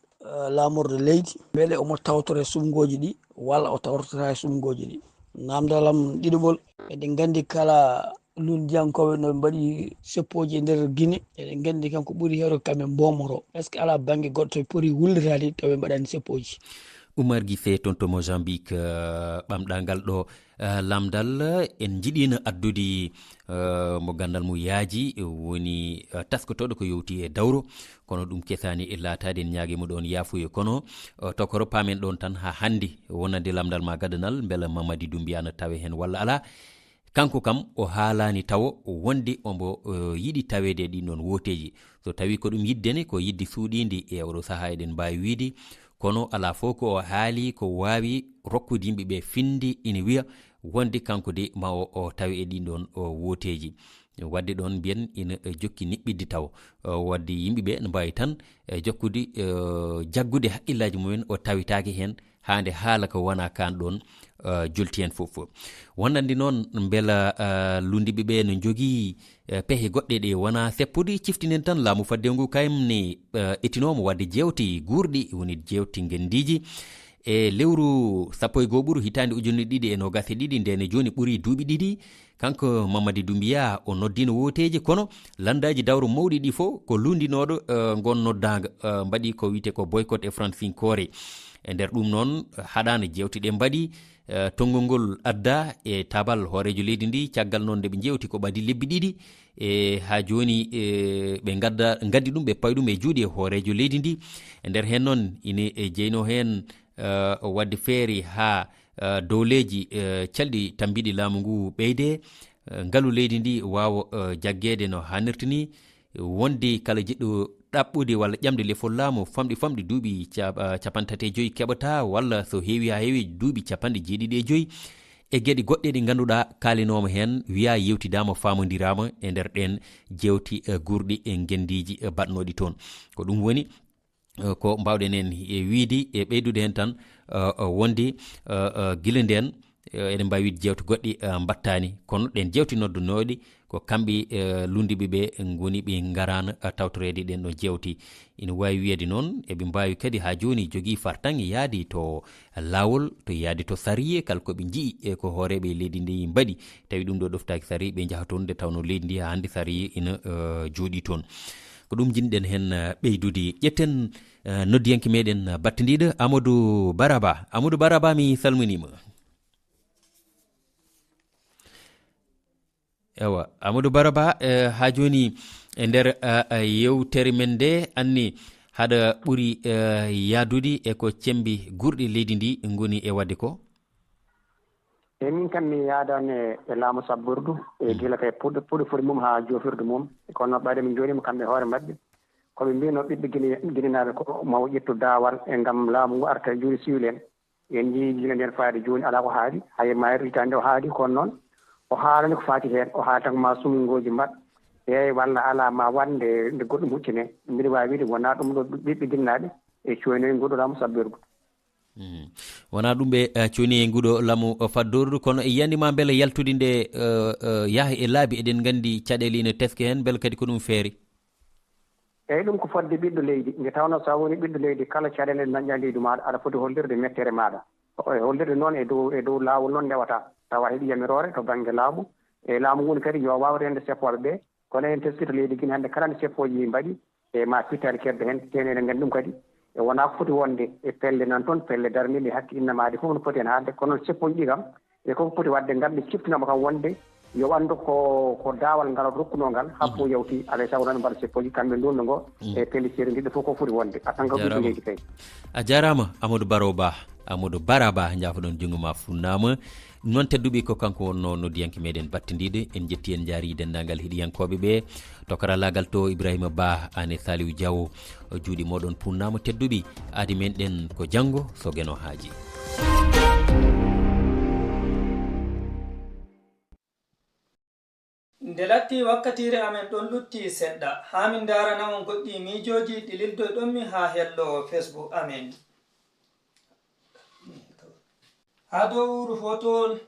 lamorde leydi beele omo tawtore sumgoji ɗi walla o tawtorata sumgoji ɗi namdalam ɗiɗoɓol eɗen gandi kala lundiyankoɓe no mbaɗi seppoji e nder Guinée eɗen gandi kanko ɓuuri hewde kamɓe mbomoro est ce que ala banggue goɗɗo to poti wullirade tawi mbaɗani seppoji. Oumar Guissé toon to Mozambique ɓamɗangal ɗo lamdal en jiɗino addude mo gandal mo yaaji woni taskotoɗo ko yowti e dawro kono ɗum kesani e laatade en ñaaguimo ɗon yaafuye kono tokoro pamen ɗon tan ha hande wonande lamdal ma gadanal beela Mamady Doumbouya no tawe hen walla ala kanko kam o haalani tawo wonde ombo yiɗi tawede ɗin ɗon woteji so tawi ko ɗum yiddene ko yidde suuɗidi e oɗo saaha eɗen mbawi wiide kono ala fof ko o haali ko wawi rokkude yimɓeɓe finde ina wiya wonde kanko de ma o tawi e ɗin ɗon woteji wadde ɗon mbiyen ina jokki niɓɓidde taw wadde yimɓeɓe ne mbawi tan jokkude jaggude haqqillaji mumen o tawitaki hen hande haala ko wona kan ɗon jolti hen fof wonande noon beela lundiɓeɓe no jogui pehe goɗɗe ɗe wona seppude ciftinen tan laamu fadde ngu kayne etinomo wadde jewte guurɗi woni jewte gendiji e lewru sappo e goho ɓuuru hitande ujunere ɗiɗi e nogase ɗiɗi ndene joni ɓuuri duuɓi ɗiɗi kanko Mamady Doumbouya o noddino woteji kono landaji dawro mawɗi ɗi fof ko lundinoɗo gon noddaga mbaɗi ko wiyete ko boycott e francinkore e nder ɗum noon haɗano jewte ɗe mbaɗi tongol ngol adda e tabal hoorejo leydi ndi caggal noon nde ɓe jewti ko ɓadi lebbi ɗiɗi e ha joni ɓe gaddi ɗum ɓe pawi ɗum e juuɗe hoorejo leydi ndi e nder hen noon ine jeyno hen wadde feere ha dowleji calɗi tambiɗi laamu ngu ɓeyde ngaalu leydi ndi wawa jaggede no hannirta ni wonde kala jiɗɗo ɗaɓɓude walla ƴamde lefol laamu famɗi duuɓi capantate joyi keɓata walla so heewi ha heewi duuɓi capanɗe jeeɗiɗi e joyi e gueɗe goɗɗe ɗe ganduɗa kalinoma hen wiya yewtidama famodirama e nder ɗen jewti gurɗi e gendiji batnoɗi toon ko ɗum woni ko mbawɗen en e wiidi e ɓeydude hen tan wondi guila nden eɗen mbawi wiide jewte goɗɗi mbattani kono ɗen jewti noddunoɗi ko kamɓe lundiɓe ɓe goni ɓe garana tawtorede ɗen ɗo jewti ina wawi wiyede noon eɓe mbawi kadi ha joni jogui fartange yaadi to lawol to yaadi to sariye kala koɓe jii e ko hooreɓe leydi ndi mbaɗi tawi ɗum ɗo ɗoftaki sariye ɓe jaaha toon nde tawno leydi ndi ha hande sariye ina jooɗi toon ko ɗum jinɗen hen ɓeydude ƴetten noddiyanke meɗen battidiɗo Amadou Baraba mi salminima. ewa Amadou Baraba ha joni e nder yewtere men nde anni haɗa ɓuuri yaadude e ko cembi gurɗi leydi ndi goni e wadde ko min kam mi yaadani e laamu sabburdu e gila kay puɗɗo foti mum ha jofirdu mum kono ɓayde min jonima kamɓe hoore mabɓe koɓe mbino ɓiɓɓe guininaɓe ko mawo ƴettu dawal e gam laamu ngu arta juuri siwle en en jii gila nden fayde joni ala ko haaɗi hay mayre hitande o haaɗi kono noon o haalani ko faati hen o haala tan ma sumungoji mbaɗ eyi walla ala ma wande nde goɗɗum huccine mbiɗa wawi wiide wona ɗum ɗo ɓiɓɓe guinnaɓe e coynoyi nguɗo laamu sabbirgu wona ɗum ɓe coni e nguɗo laamu faddordu kono e yiyandima beele yaltude nde yaaha e laabi eɗen gandi caɗele ine teske hen beele kadi ko ɗum feeri eyyi ɗum ko fodde ɓiɗɗo leydi nde tawno sa woni ɓiɗɗo leydi kala caɗele dañƴa leydi maɗa aɗa foti hollirde mettere maɗa hollirde noon e dow laawol noon ndewata tawa heeɓi yamirore to banggue laamu e laamu ngu kadi yo waw rende seppoɓe ɓe kono en teskito leydi Guinée hannde kala nde seppoji mbaɗi e ma fittade kedde hen ten enen gandi ɗum kadi e wona ko foti wonde e pelle nan toon pelle darnide e hakke innamaade fof no foti hen haalde kono seppoji ɗi kam e koko foti wadde ngam ɓe ciftinoma kam wonde yo andu ko daawal ngal rokkunogal happo yawti alay sago nan mbaɗa seppoji kamɓe ndundu ngo e pelle ceeri ndiɗo fof ko foti wonde a tan kam ɓiɗɗo leydi kay a jarama Amadou Baraba jafoɗon jungo ma funnama noon tedduɓe ko kanko wonno noddiyanke meɗen battidiɗo en jetti en jaari dendagal heeɗiyankoɓe ɓe to karallagal to Ibrahima Ba ane Saliou Diaw juuɗe moɗon punnama tedduɓe aadi men ɗen ko janggo so gueno haaji nde latti wakkatire amen ɗon lutti seɗɗa ha min darana on goɗɗi miijoji ɗi lildoyɗonmi ha hello Facebook amen ha dow rufotol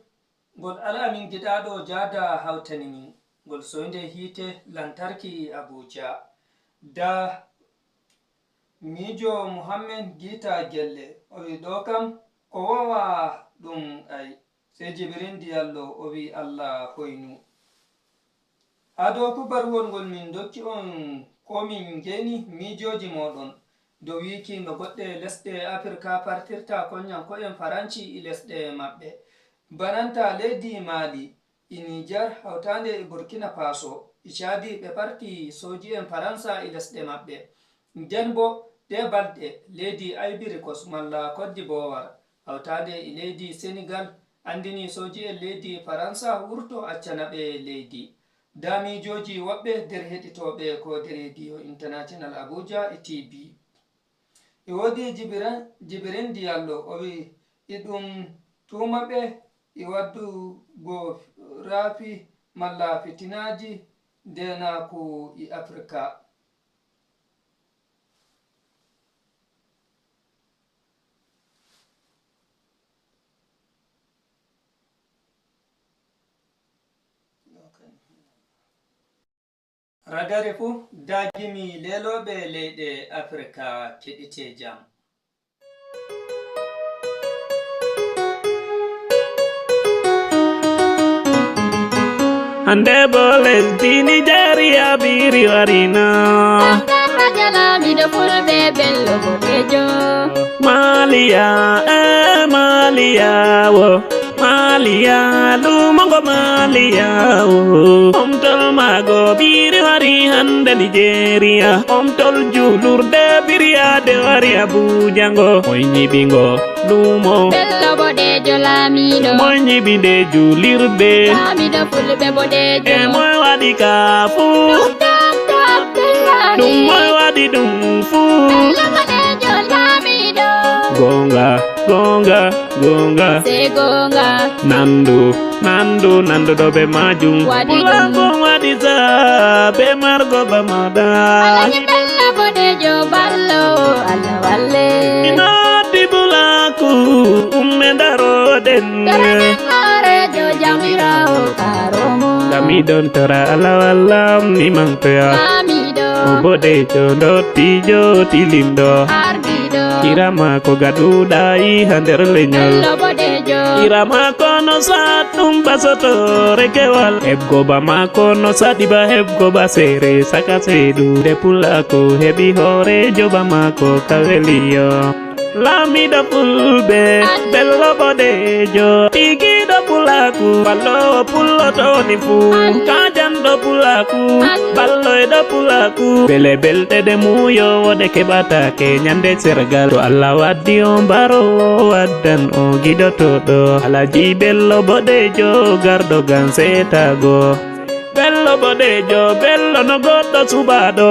ngol alamin giɗaɗo jada hawtani min ngol soyde hiite lantarki Abuja da miijo Muhammed Gita Gelle o wi ɗo kam ko wowa ɗum ay sey Jibirin Diallo o wi Allah hoynu ha dow kubarwol ngol min dokki on ko min geni miijoji moɗon dow wiki no goɗɗe lesɗe Afrika partirta konyanko'en Faranci lesɗe maɓɓe bananta leydi Mali e Niger hawtande e Burkina Faso e Chadi ɓe parti soji en Faransa e lesɗe maɓɓe nden bo ɗe balɗe leydi Ivory Coast malla Cote d'Ivoire hawtande e leydi Sénégal andini soji en leydi Faransa wurto accana ɓe leydi damijoji woɓɓe nder heɗitoɓe ko Radio International Abuja e TV e wodi Jibirin Diallo o wi iɗum tuma ɓe e waddugo raafi malla fitinaji denaku e Afrika ragare fu dajimi leloɓe leyɗe Afrika keɗite jam hande bo lesdi Nigeria biri warina jalamiɗo fulɓe bello boɗejo Maliya Maliya wo Maliya lumongo Maliya wo omtol mago biri wari hande Nigeria omtol julurde biriyade wari Abuja ngo moy ñibingo lumo bello boɗejo lamiɗo moy ñibinde julirde lamiɗo fulɓe boɗejo e moy waɗi kafu ɗum moy waɗi ɗum fuu gonga gonga gonga se gonga nandu ɗo ɓe majum pulago waɗi za ɓe margo ba maɗa bella bodejo ballo Allah walle inodi bulaku umme daroɗen jo jamirawo karomo gamiɗon tora Allah wallam ni mantoya bodejo dottijo tilimɗo kirama ko gaɗuɗayi ha nder leñol kirama ko no saɗɗum basotore kewal heɓgo ba mako no saɗi ba heɓgo ba sere saka seeɗu de pulako heɓi hoore joba mako kaweliyo lamiɗo fulɓe bello boɗejo tigiɗo pulaku ballowo pullotoni fuu kajanɗo pulaku balloyɗo pulaku bele belɗeɗe muyo woɗe keɓatake ñande sergal to Allah waddi o mbaro waddan o giɗotoɗo alaji bello boɗejo garɗo gan setago bello boɗejo bello no goɗɗo suɓaɗo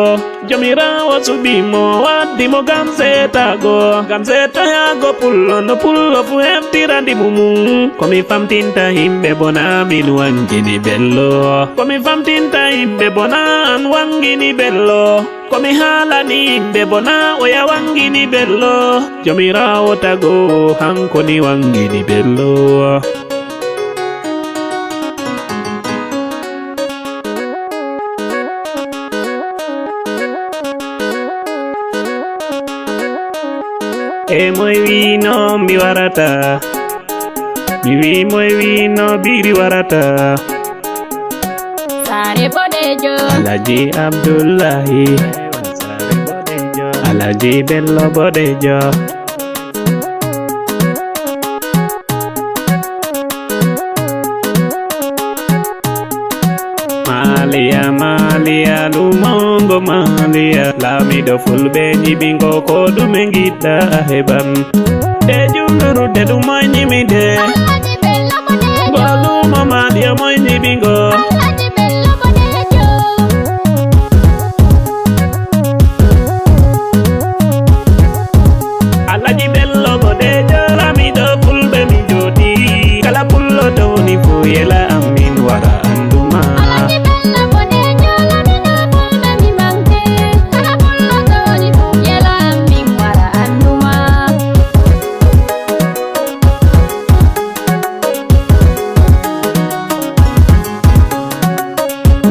jomirawo suɓimo waddimo gam setago gam setoyago pullo no pullo fu heftirandi mumum komi famtinta himɓe bona min wangini bello komi famtinta himɓe bona an wangini bello komi haalani himɓe bona oya wangini bello jomirawo tago hankoni wangini bello e moy wino mi warata mi wi moy wino biri warata sare bodejo Alaji Abdullahi Alaji Bello bodejo Malia lumongo Malia lamiɗo fulɓe ñibingo ko ɗume giɗɗa heɓan de juluru de ɗum moy ñimide bolumo Malia moy ñibingo Alaji Bello bodejo lamiɗo fulɓe mi jodi kala pullo downi fu yela amin wara anduma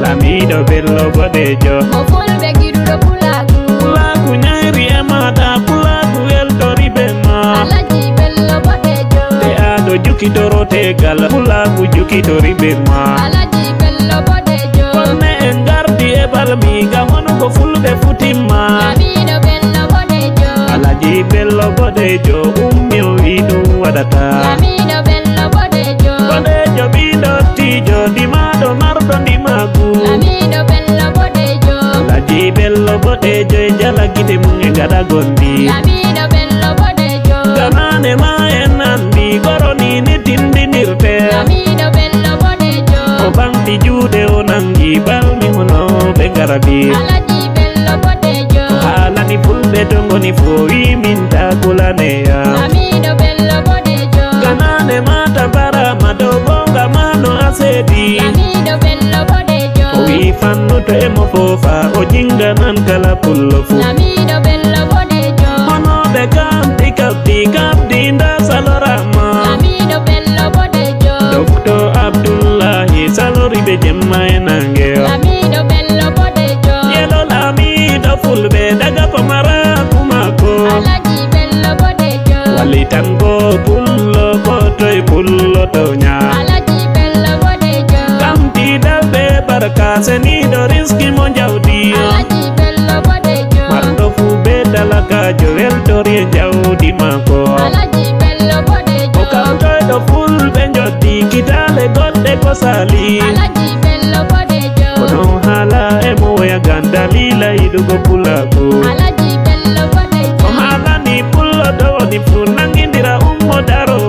Lamiɗo Bello bodejo mo fulɓe giɗuɗo pulaku pulaku ñayri e maɗa pulaku weltori ɓe ma Alaji Bello bodejo te aɗo jukitorotegal pulaku jukitori ɓe ma Alaji Bello bodejo konne en gardi e balmi gam honugo fulɓe futimma lamiɗo Bello bodejo Alaji Bello bodejo ummi o wi ɗum waɗata lamiɗo Bello bodejo bodejo ɓiɗottijo ndimaɗo marɗo ndimagu lamiɗo Bello bodejo Alaji Bello bodejo e jala guite mum e gaɗa gondi lamiɗo Bello bodejo ganane ma en andi goroni ni tindinirte lamiɗo Bello bodejo o bamti juuɗe o nangi balmi hono ɓe garabi Alaji Bello bodejo haalani fulɓe to goni fo wi min tagulaneya lamiɗo Bello bodejo ganane mata barama dow gonga ma no asedi lamiɗo Bello bodejo o wi fannuto emo fofa o jinganan kala pullo fu lamiɗo Bello bodejo honoɓe kamɗi kabdi nda salorama lamiɗo Bello bodejo docteur Abdullahi saloriɓe jemma e nangueo lamiɗo Bello bodejo yelo lamiɗo fulɓe daga pamara kumako Alaji Bello bodejo wallitango pullo ko toye pullo towña Alaji Bello bodejo kamtiɗaɓe barka seniɗo riski mo jawdi Alaji Bello bodejo marɗo fu be dalakajo weltori e jawdi mako Alaji Bello bodejo o kawtoyɗo fulɓe joddi kitale goɗɗe ko sali Alaji Bello bodejo kono haala e mo woya gan dalila yiɗugo pulako Alaji Bello bodejo o haalani pullo dowoni fu nangidira ummo daro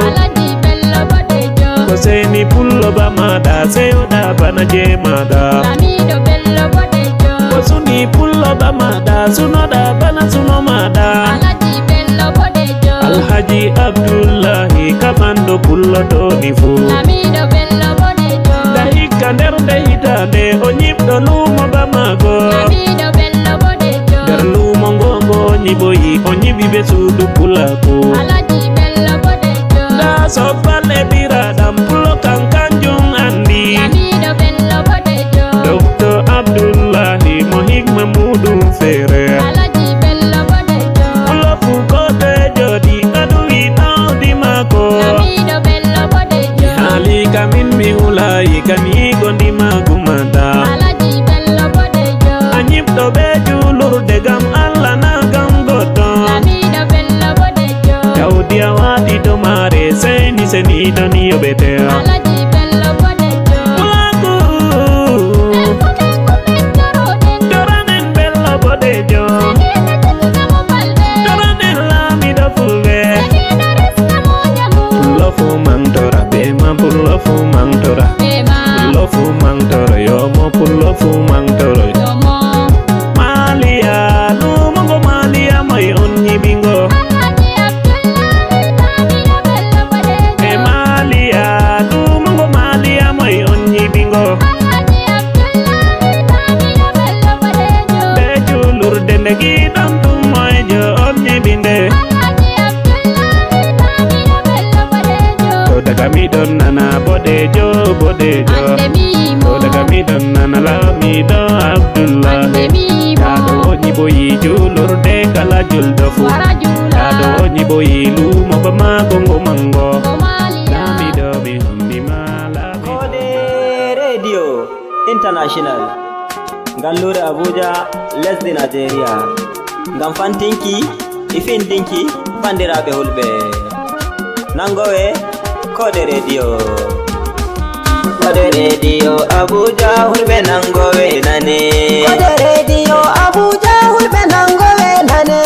Alaji Bello bodejo ko seni pullo ba maɗa sewɗa bana je maɗa lamiɗo Bello bodejo ko suni Sani pullo ba mada sunoda bana suno mada Alaji Bello Bodejo Alhaji Abdullahi kamando pullo doni fu Lamido Bello Bodejo Dahika nderde hitande o nyibdo lumo ba mago Lamido Bello Bodejo Der lumo ngongo nyiboyi o nyibi be sudu pulako Alaji Bello Bodejo Da soppale biradam pullo kankanjung andi Lamido Bello Bodejo Dr. Abdullahi Mohik Mahmudu Fere Alaji Bello Bodejo Pullo fu kote jodi adui no di mako Lamido Bello Bodejo Hali kamin mi ulai kami gondi magumada Alaji Bello Bodejo Anyip do beju lur degam alla na gam godon Lamido Bello Bodejo Kaudia wadi do mare seni doni obete Alaji Bello Bodejo Pulaku Doranen Bello Bodejo Doranen Lamido Fulbe Pullo fu mangtora bema pullo fu mangtora Pullo fu mangtora yomo pullo fu mangtora Malia lumongo Malia mai onni bingo E Malia lumongo Malia mai onni bingo Beju lur dendegi dam tum mai jo onni binde Daga mi don nana bodejo Daga mi don nana Lamido Abdullahi Kado nyiboyi julur de kala juldofu Kado nyiboyi lumo bama gongo mango Lamido mi honni mala Kode Radio International Gallure Abuja lesdi Nigeria Ngam fantinki ifindinki bandiraɓe hulɓe nangowe Kode Radio Abuja hulɓe nangowe nane Kode Radio Abuja hulɓe nangowe nane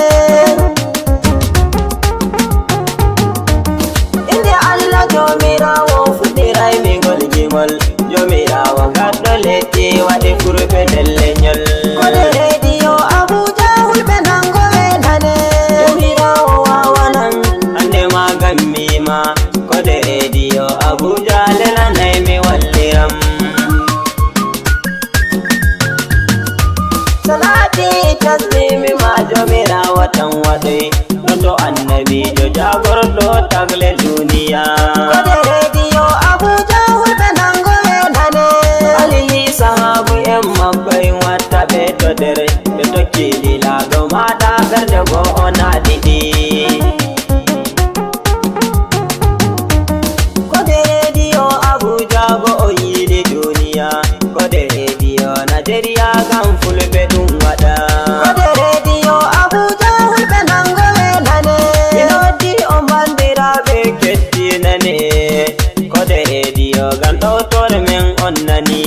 Inde Allah jomirawo fuɗɗiray migol gimol jomirawo gaɗɗo letti waɗi kurɓe nder leñol Kode Radio Abuja hulɓe nangowe nane jomirawo wawanan hande ma gammima Kode Radio Abuja lelanay mi walliram salati taslimi ma jomirawo tan waɗoy ɗoto annabijo jagorɗo tagle duniya Kode Radio Abuja hulɓe nangowe nane alihi sahabu en mabɓe watta ɓe to dere ɓe tokki lilaɗo maɗa ɓerde go ona ɗiɗi Kode Radio Abuja go o yiɗi duniya Kode Radio Nigeria gam fulɓe ɗum waɗa Kode Radio Abuja hulɓe nangowe nane minoddi o bandiraɓe kettinane Kode Radio gam ɗowtore men on nani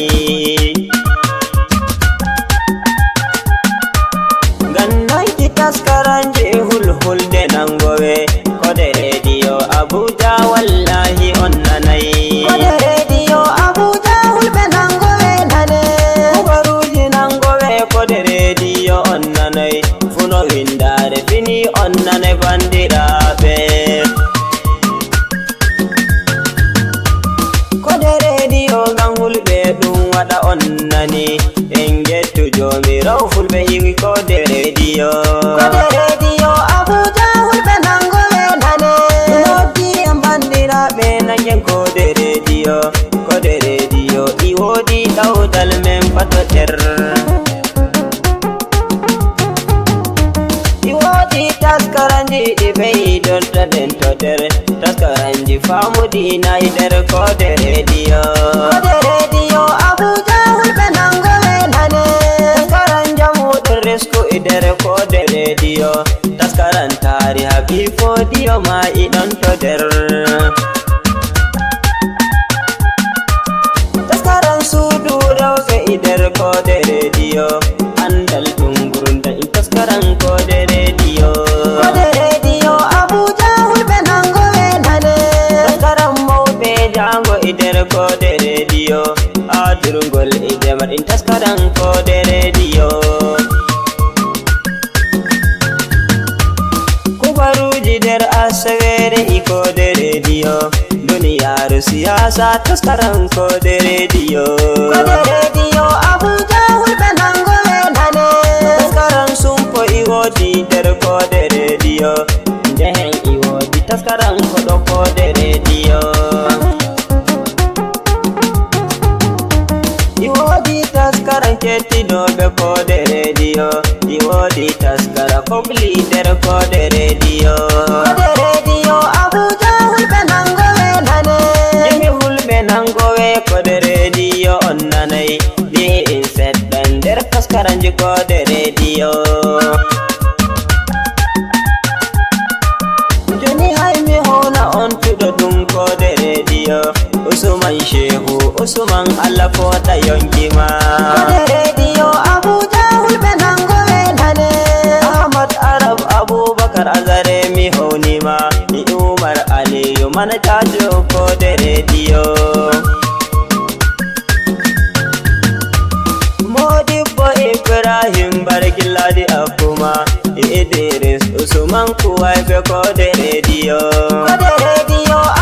gannanki taskaranje hulhulde nangowe Kode Radio Abuja wallahi on nanay Kode Radio Abuja hulɓe nangowe nane kubaruji nangowe Kode Radio on nanay funo windare fini on nanay bandiraɓe Kode Radio gam hulɓe ɗum waɗa on nani en gettu jomirawo fulɓe yiwi Kode Radio Kode Radio Abuja hulɓe nangowe nane noddi en bandiraɓe nangen Kode Radio Kode Radio ɗi woodi ɗawdal men pato nder ɗi woodi taskaranji ɗi ɓeydorta den to nder taskaranji famudinayi nder Kode Radio Kode Radio Abuja hulɓe nangowe nane taskaran jamuɗum resku e nder Kode Radio taskaran tariha bifodiyo ma iɗon to nder taskaran suudu rewɓe e nder Kode Radio andal ɗum gurnda in taskaran Kode Radio Kode Radio Abuja hulɓe nangowe nane taskaran mawɓe jango e nder Kode Radio adirgol e jamar in taskaran Kode Radio rediyo duniyar siyasa taskaran kode rediyo Abuja hulɓe nangoɓe nane taskaran sumpo iwodi nder kode rediyo ndehen iwodi taskaran koɗo kode rediyo iwodi taskaran kettinoɓe kode rediyo iwodi taskara kobli nder kode rediyo Abuja hulɓe nangoɓe nane jimi hulɓe nangoɓe kode rediyo on nanay ɗi in seɗɗan nder taskaranji kode rediyo joni hay mi howna on tuɗo ɗum kode rediyo Usman Shehu Usman Allah foɗa yonkima kode rediyo Abuja hulɓe nangoɓe nane Ahmad Arab Abubakar Azare mi hownima ni Umar Aliyu manajajo kode rediyo Modibbo Ibrahim Barkilladi Akuma Idris Usman Kuwaife kode rediyo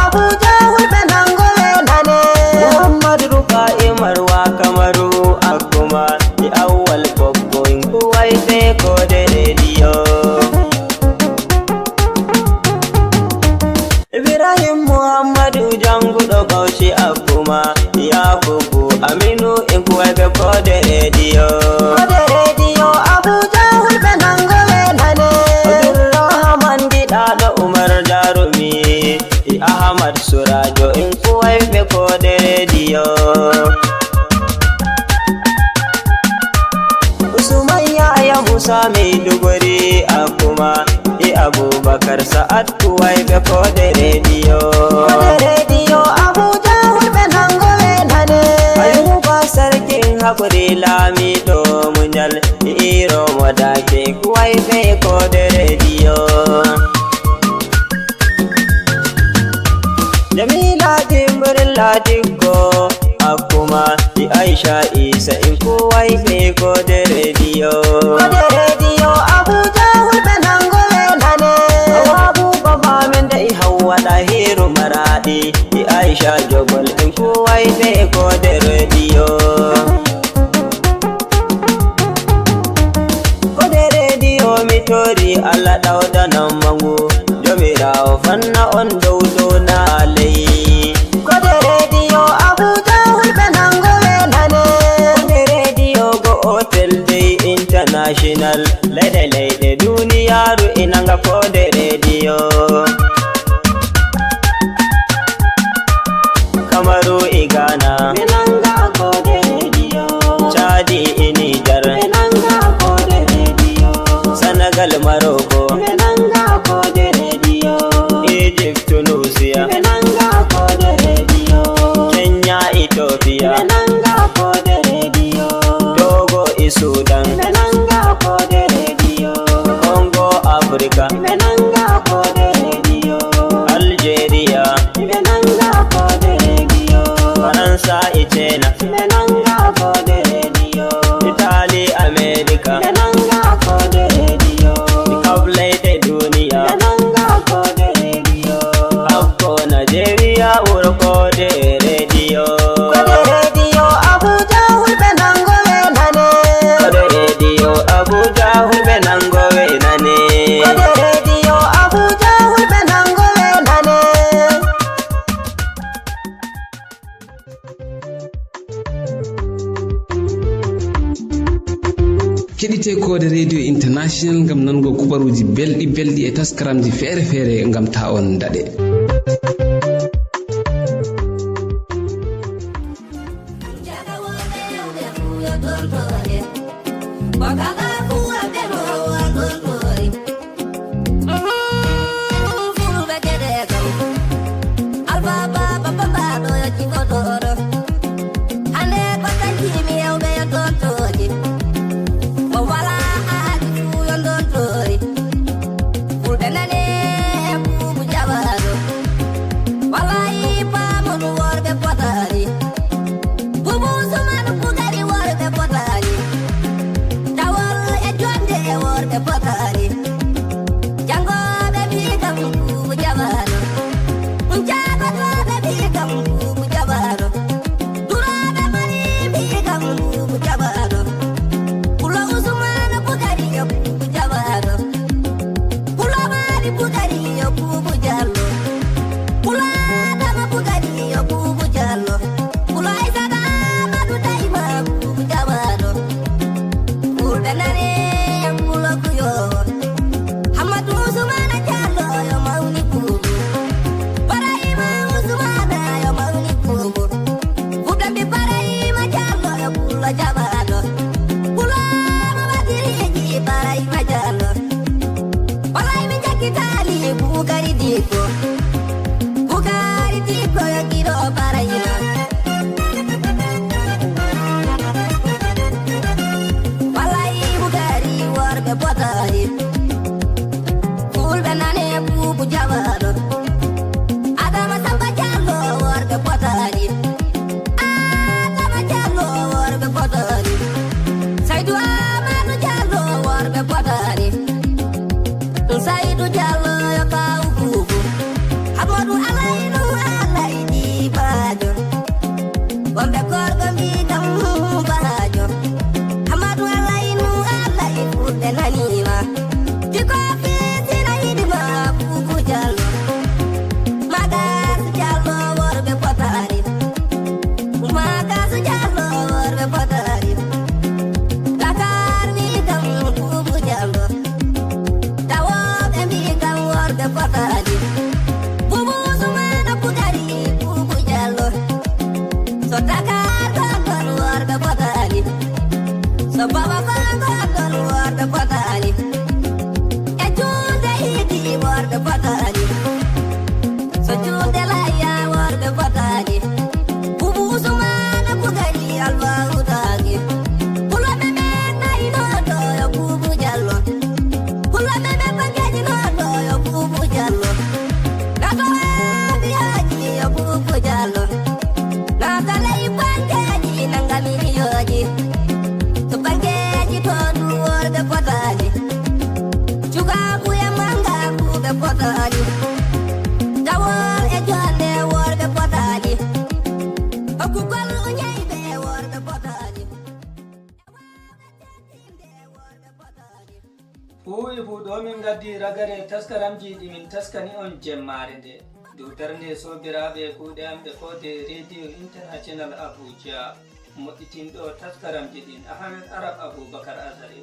Abuja hulɓe nangoɓe nane Muhammad Rufa'i Marwa Kamaru Akuma ni Awwal Bobbo Kuwaife kode rediyo Ibrahim Muhammadu Janguɗo Bauchi Akuma Yakubu Aminu Kuwaife kode rediyo Abuja hulɓe nangoɓe nane Abdulrahman Giɗaɗo Umar Jarumi Ahmad Surajo Kuwaife kode rediyo Usman Yahya Musa Maiduguri Akuma Abubakar Sa'ad Kuwaife kode rediyo Abuja hulɓe nangoɓe nane Ayuba sarkin hakuri Lamiɗo Munyal Iro Modake Kuwaife kode rediyo Jamila Timbrilla Dikko Akuma Aisha Isa Kuwaife kode rediyo Abuja hulɓe nangoɓe nane Awabuba Maminda Hawwa Dahiru Maradi Aisha Jogol Kuwaife kode rediyo kode rediyo mitori Allah ɗawda nan mangu jomirawo fanna on dow na ley kode rediyo Abuja hulɓe nangoɓe nane kode rediyo go hotel dey international leyɗe duniyaru inanga kode rediyo Kamaru Ghana menanga kode rediyo Chadi Niger menanga kode rediyo Senegal Morocco menanga kode rediyo Egypt Tunisia menanga kode rediyo Kenya Ethiopia menanga kode rediyo Togo Sudan menanga kode rediyo Congo Africa menanga kode rediyo Algeria menanga kode rediyo Faransa China menanga kode rediyo Italy America menanga kode rediyo Kablete duniya menanga kode rediyo Afko Nigeria wuro kode rediyo Abuja hulɓe nangoɓe nane kode rediyo Abuja hulɓe nangoɓe nane Abuja hulɓe nangoɓe nane keɗite kode radio international gam nango kubaruji belɗi e taskaramji feere feere gam ta on daɗe Fulɓe nane bubu jaɓaɗo Fuyi fuɗomin gaddi ragare taskaramji ɗimin taskani on jemmare nde dow darnde sobiraɓe kuuɗe am ɓe kode radio international abuja moƴƴitinɗo taskaramji ɗin ahmed arab aboubacar azare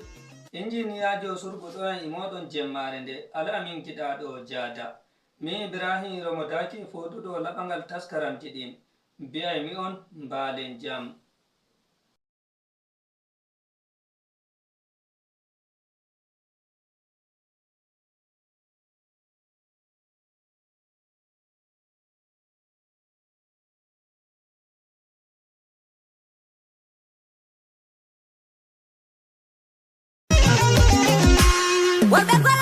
injiniyajo surguɗoen imoɗon jemmare nde alamin giɗaɗo jada mi ibrahim romodaki foɗuɗo laɓagal taskaramji ɗin mbiyaymi on mbalen jam. What the